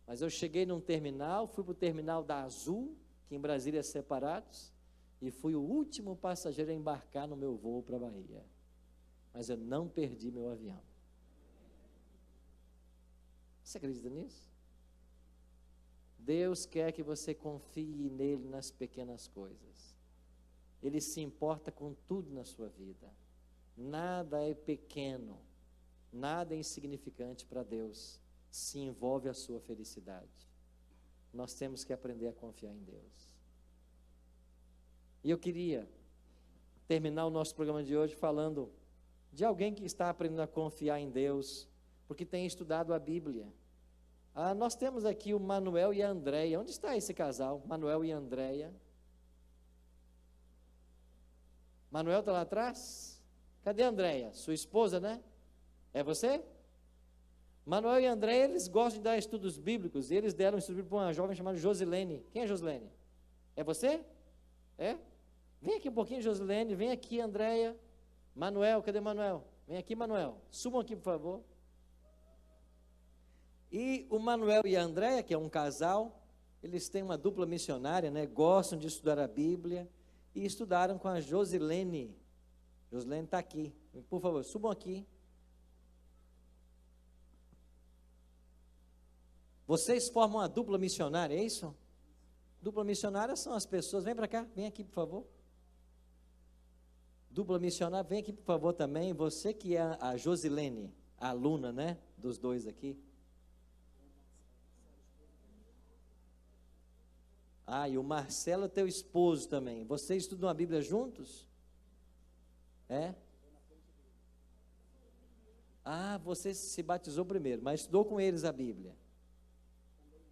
Mas eu cheguei num terminal, fui para o terminal da Azul, que em Brasília é separados, e fui o último passageiro a embarcar no meu voo para a Bahia. Mas eu não perdi meu avião. Você acredita nisso? Deus quer que você confie nele nas pequenas coisas. Ele se importa com tudo na sua vida. Nada é pequeno, nada é insignificante para Deus, se envolve a sua felicidade. Nós temos que aprender a confiar em Deus. E eu queria terminar o nosso programa de hoje falando de alguém que está aprendendo a confiar em Deus, porque tem estudado a Bíblia. Nós temos aqui o Manuel e a Andréia. Onde está esse casal? Manuel e a Andréia. Manuel está lá atrás? Cadê a Andréia? Sua esposa, né? É você? Manuel e a Andréia, eles gostam de dar estudos bíblicos, e eles deram um estudo bíblico para uma jovem chamada Josilene. Quem é Josilene? É você? É? Vem aqui um pouquinho, Josilene. Vem aqui, Andréia. Manuel, cadê Manuel? Vem aqui, Manuel. Subam aqui, por favor. E o Manuel e a Andréia, que é um casal, eles têm uma dupla missionária, né? Gostam de estudar a Bíblia. e estudaram com a Josilene. Josilene está aqui. Por favor, subam aqui. Vocês formam uma dupla missionária, é isso? Dupla missionária são as pessoas. Vem para cá, vem aqui, por favor. Dupla missionária, vem aqui, por favor, também. Você que é a Josilene, a aluna, né? Dos dois aqui. Ah, e o Marcelo é teu esposo também. Vocês estudam a Bíblia juntos? É? Ah, você se batizou primeiro, mas estudou com eles a Bíblia?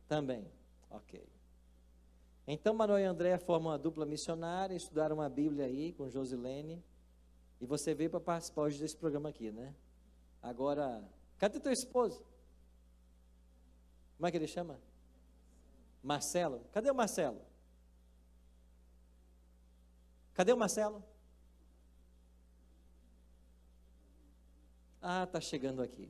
Também. Ok. Então, Manuel e André formam uma dupla missionária, estudaram a Bíblia aí com Josilene. E você veio para participar hoje desse programa aqui, né? Agora, cadê teu esposo? Como é que ele chama? Marcelo. Cadê o Marcelo? Cadê o Marcelo? Ah, está chegando aqui.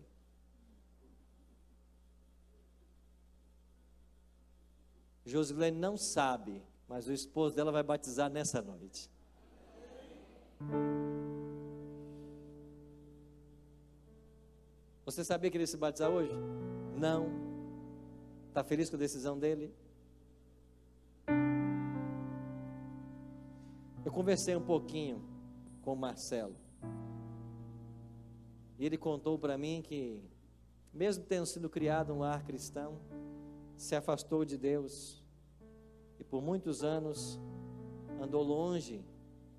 Josilene não sabe, mas o esposo dela vai batizar nessa noite. Você sabia que ele ia se batizar hoje? Não. Está feliz com a decisão dele? Eu conversei um pouquinho com o Marcelo. E ele contou para mim que, mesmo tendo sido criado em um lar cristão, se afastou de Deus e por muitos anos andou longe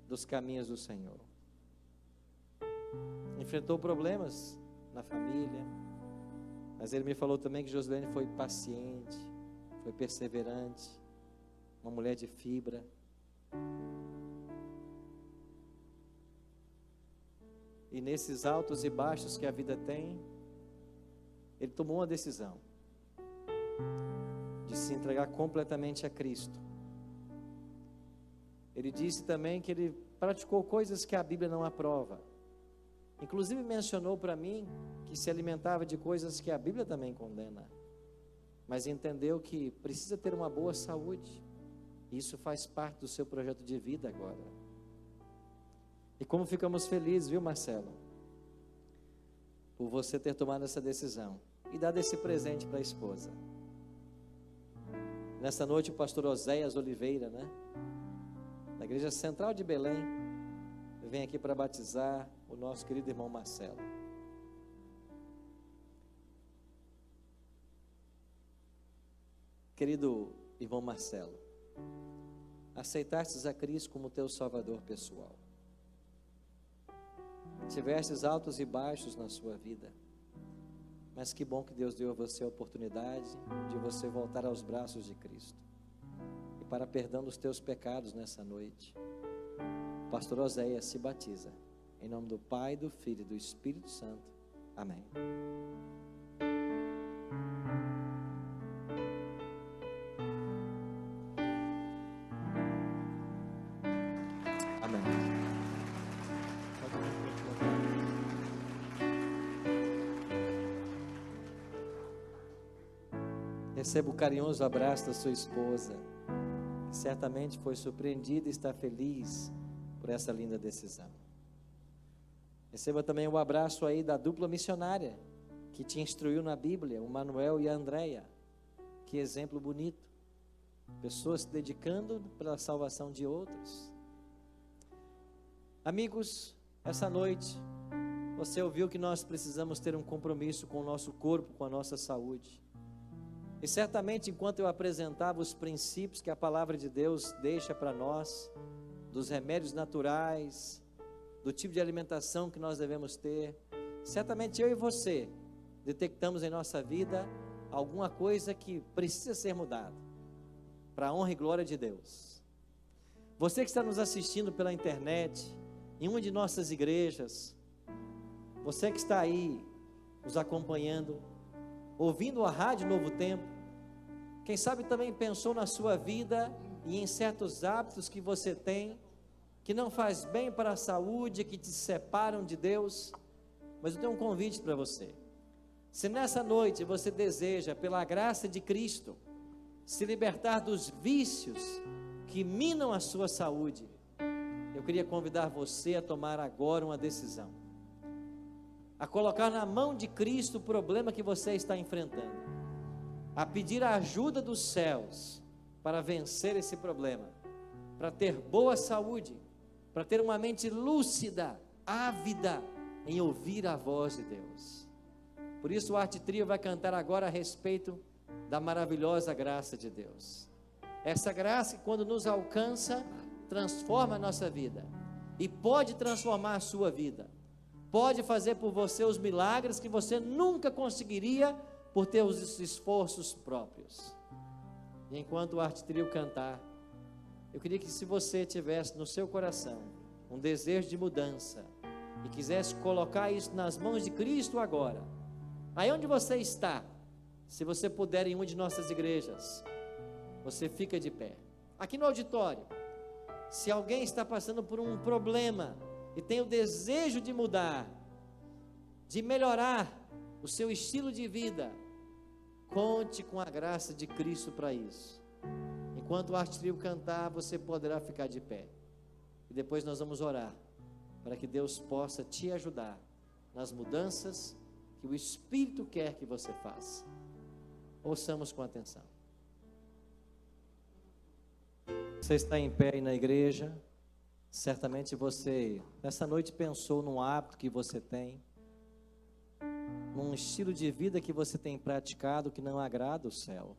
dos caminhos do Senhor. Enfrentou problemas na família, mas ele me falou também que Josilene foi paciente, foi perseverante, uma mulher de fibra. E nesses altos e baixos que a vida tem, ele tomou uma decisão de se entregar completamente a Cristo. Ele disse também que ele praticou coisas que a Bíblia não aprova. Inclusive mencionou para mim que se alimentava de coisas que a Bíblia também condena. Mas entendeu que precisa ter uma boa saúde. Isso faz parte do seu projeto de vida agora. E como ficamos felizes, viu, Marcelo? Por você ter tomado essa decisão e dado esse presente para a esposa. Nessa noite o pastor Oséias Oliveira, né? Da Igreja Central de Belém, vem aqui para batizar o nosso querido irmão Marcelo. Querido irmão Marcelo, aceitastes a Cristo como teu Salvador pessoal. Tivestes altos e baixos na sua vida, mas que bom que Deus deu a você a oportunidade de você voltar aos braços de Cristo e para perdão dos teus pecados nessa noite. O pastor Oséias se batiza em nome do Pai, do Filho e do Espírito Santo. Amém. Receba o carinhoso abraço da sua esposa, que certamente foi surpreendida e está feliz por essa linda decisão. Receba também o abraço aí da dupla missionária, que te instruiu na Bíblia, o Manuel e a Andréia. Que exemplo bonito. Pessoas se dedicando pela salvação de outros. Amigos, essa noite, você ouviu que nós precisamos ter um compromisso com o nosso corpo, com a nossa saúde. E certamente, enquanto eu apresentava os princípios que a palavra de Deus deixa para nós, dos remédios naturais, do tipo de alimentação que nós devemos ter, certamente eu e você detectamos em nossa vida alguma coisa que precisa ser mudada, para a honra e glória de Deus. Você que está nos assistindo pela internet, em uma de nossas igrejas, você que está aí nos acompanhando, ouvindo a Rádio Novo Tempo, quem sabe também pensou na sua vida e em certos hábitos que você tem, que não faz bem para a saúde, que te separam de Deus. Mas eu tenho um convite para você. Se nessa noite você deseja, pela graça de Cristo, se libertar dos vícios que minam a sua saúde, eu queria convidar você a tomar agora uma decisão, a colocar na mão de Cristo o problema que você está enfrentando, a pedir a ajuda dos céus para vencer esse problema, para ter boa saúde, para ter uma mente lúcida, ávida em ouvir a voz de Deus. Por isso o Arte Trio vai cantar agora a respeito da maravilhosa graça de Deus. Essa graça que, quando nos alcança, transforma a nossa vida, e pode transformar a sua vida, pode fazer por você os milagres que você nunca conseguiria por ter os esforços próprios. E enquanto o Arte Trio cantar, eu queria que, se você tivesse no seu coração um desejo de mudança e quisesse colocar isso nas mãos de Cristo agora, aí onde você está, se você puder, em uma de nossas igrejas, você fica de pé. Aqui no auditório, se alguém está passando por um problema e tem o desejo de mudar, de melhorar o seu estilo de vida, conte com a graça de Cristo para isso. Enquanto o Arte Trio cantar, você poderá ficar de pé. E depois nós vamos orar para que Deus possa te ajudar nas mudanças que o Espírito quer que você faça. Ouçamos com atenção. Você está em pé aí na igreja, certamente você, nessa noite, pensou num hábito que você tem, num estilo de vida que você tem praticado que não agrada o céu.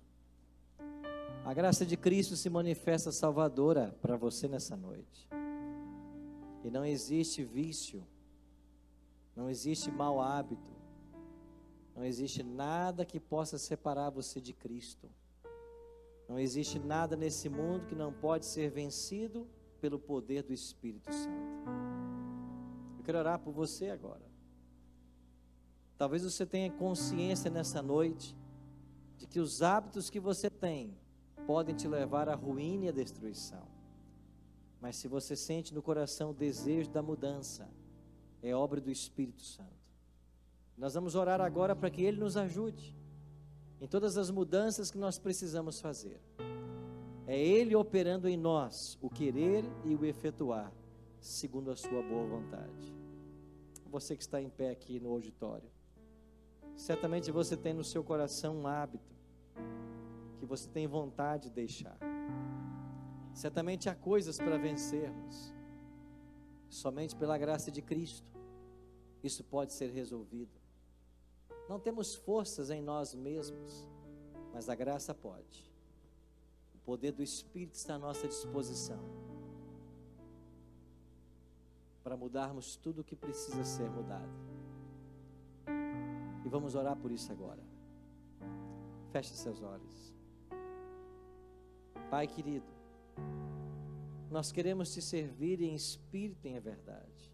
A graça de Cristo se manifesta salvadora para você nessa noite. E não existe vício, não existe mau hábito, não existe nada que possa separar você de Cristo. Não existe nada nesse mundo que não pode ser vencido pelo poder do Espírito Santo. Eu quero orar por você agora. Talvez você tenha consciência nessa noite de que os hábitos que você tem podem te levar à ruína e à destruição. Mas se você sente no coração o desejo da mudança, é obra do Espírito Santo. Nós vamos orar agora para que Ele nos ajude em todas as mudanças que nós precisamos fazer. É Ele operando em nós o querer e o efetuar, segundo a sua boa vontade. Você que está em pé aqui no auditório, certamente você tem no seu coração um hábito que você tem vontade de deixar. Certamente há coisas para vencermos. Somente pela graça de Cristo isso pode ser resolvido. Não temos forças em nós mesmos, mas a graça pode. O poder do Espírito está à nossa disposição para mudarmos tudo o que precisa ser mudado. E vamos orar por isso agora. Feche seus olhos. Pai querido, nós queremos te servir em espírito e em verdade.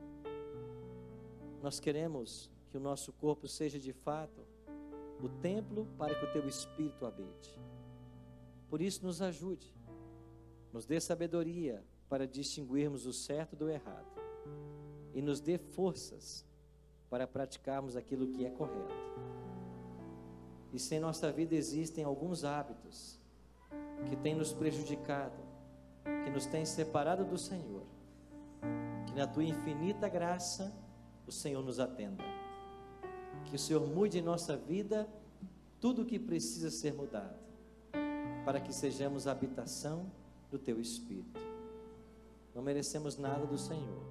Nós queremos que o nosso corpo seja de fato o templo para que o teu Espírito habite. Por isso nos ajude, nos dê sabedoria para distinguirmos o certo do errado e nos dê forças para praticarmos aquilo que é correto. E se em nossa vida existem alguns hábitos que têm nos prejudicado, que nos têm separado do Senhor, que na tua infinita graça o Senhor nos atenda. Que o Senhor mude em nossa vida tudo o que precisa ser mudado, para que sejamos a habitação do teu Espírito. Não merecemos nada do Senhor,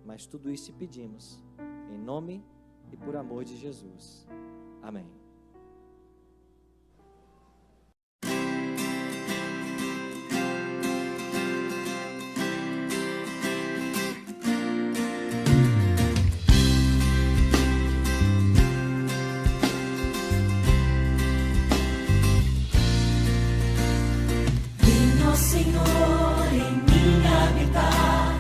mas tudo isso te pedimos, em nome e por amor de Jesus. Amém. Senhor, em mim habitar,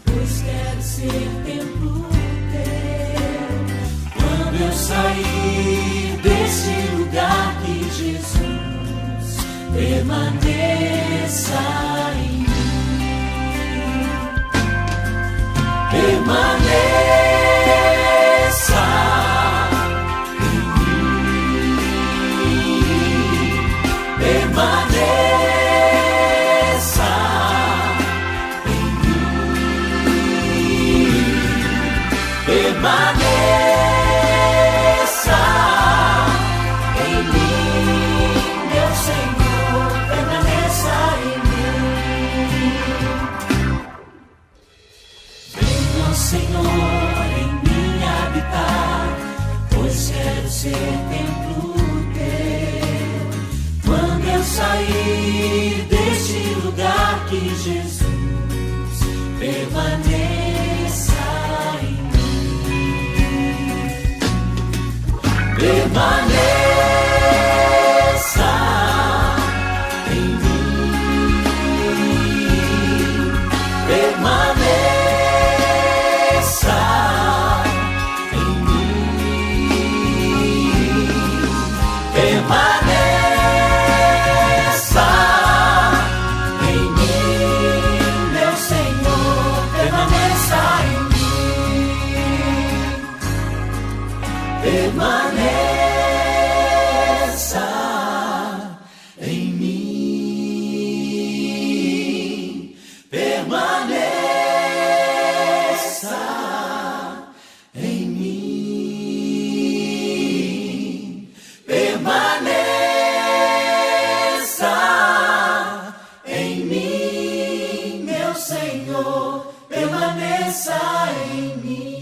pois quero ser templo teu. Quando eu sair deste lugar, que Jesus permaneça em mim. Permaneça em mim. Permaneça. permaneça em mim, meu Senhor, permaneça em mim. Venha, Senhor, em mim habitar, pois quero ser templo teu. Quando eu sair deste lugar, que Jesus permaneça em mim. Permaneça em mim. Permaneça em mim. Permaneça em mim, meu Senhor, permaneça em mim. Permaneça em mim. Permaneça em mim. Permaneça em mim, meu Senhor, permaneça em mim.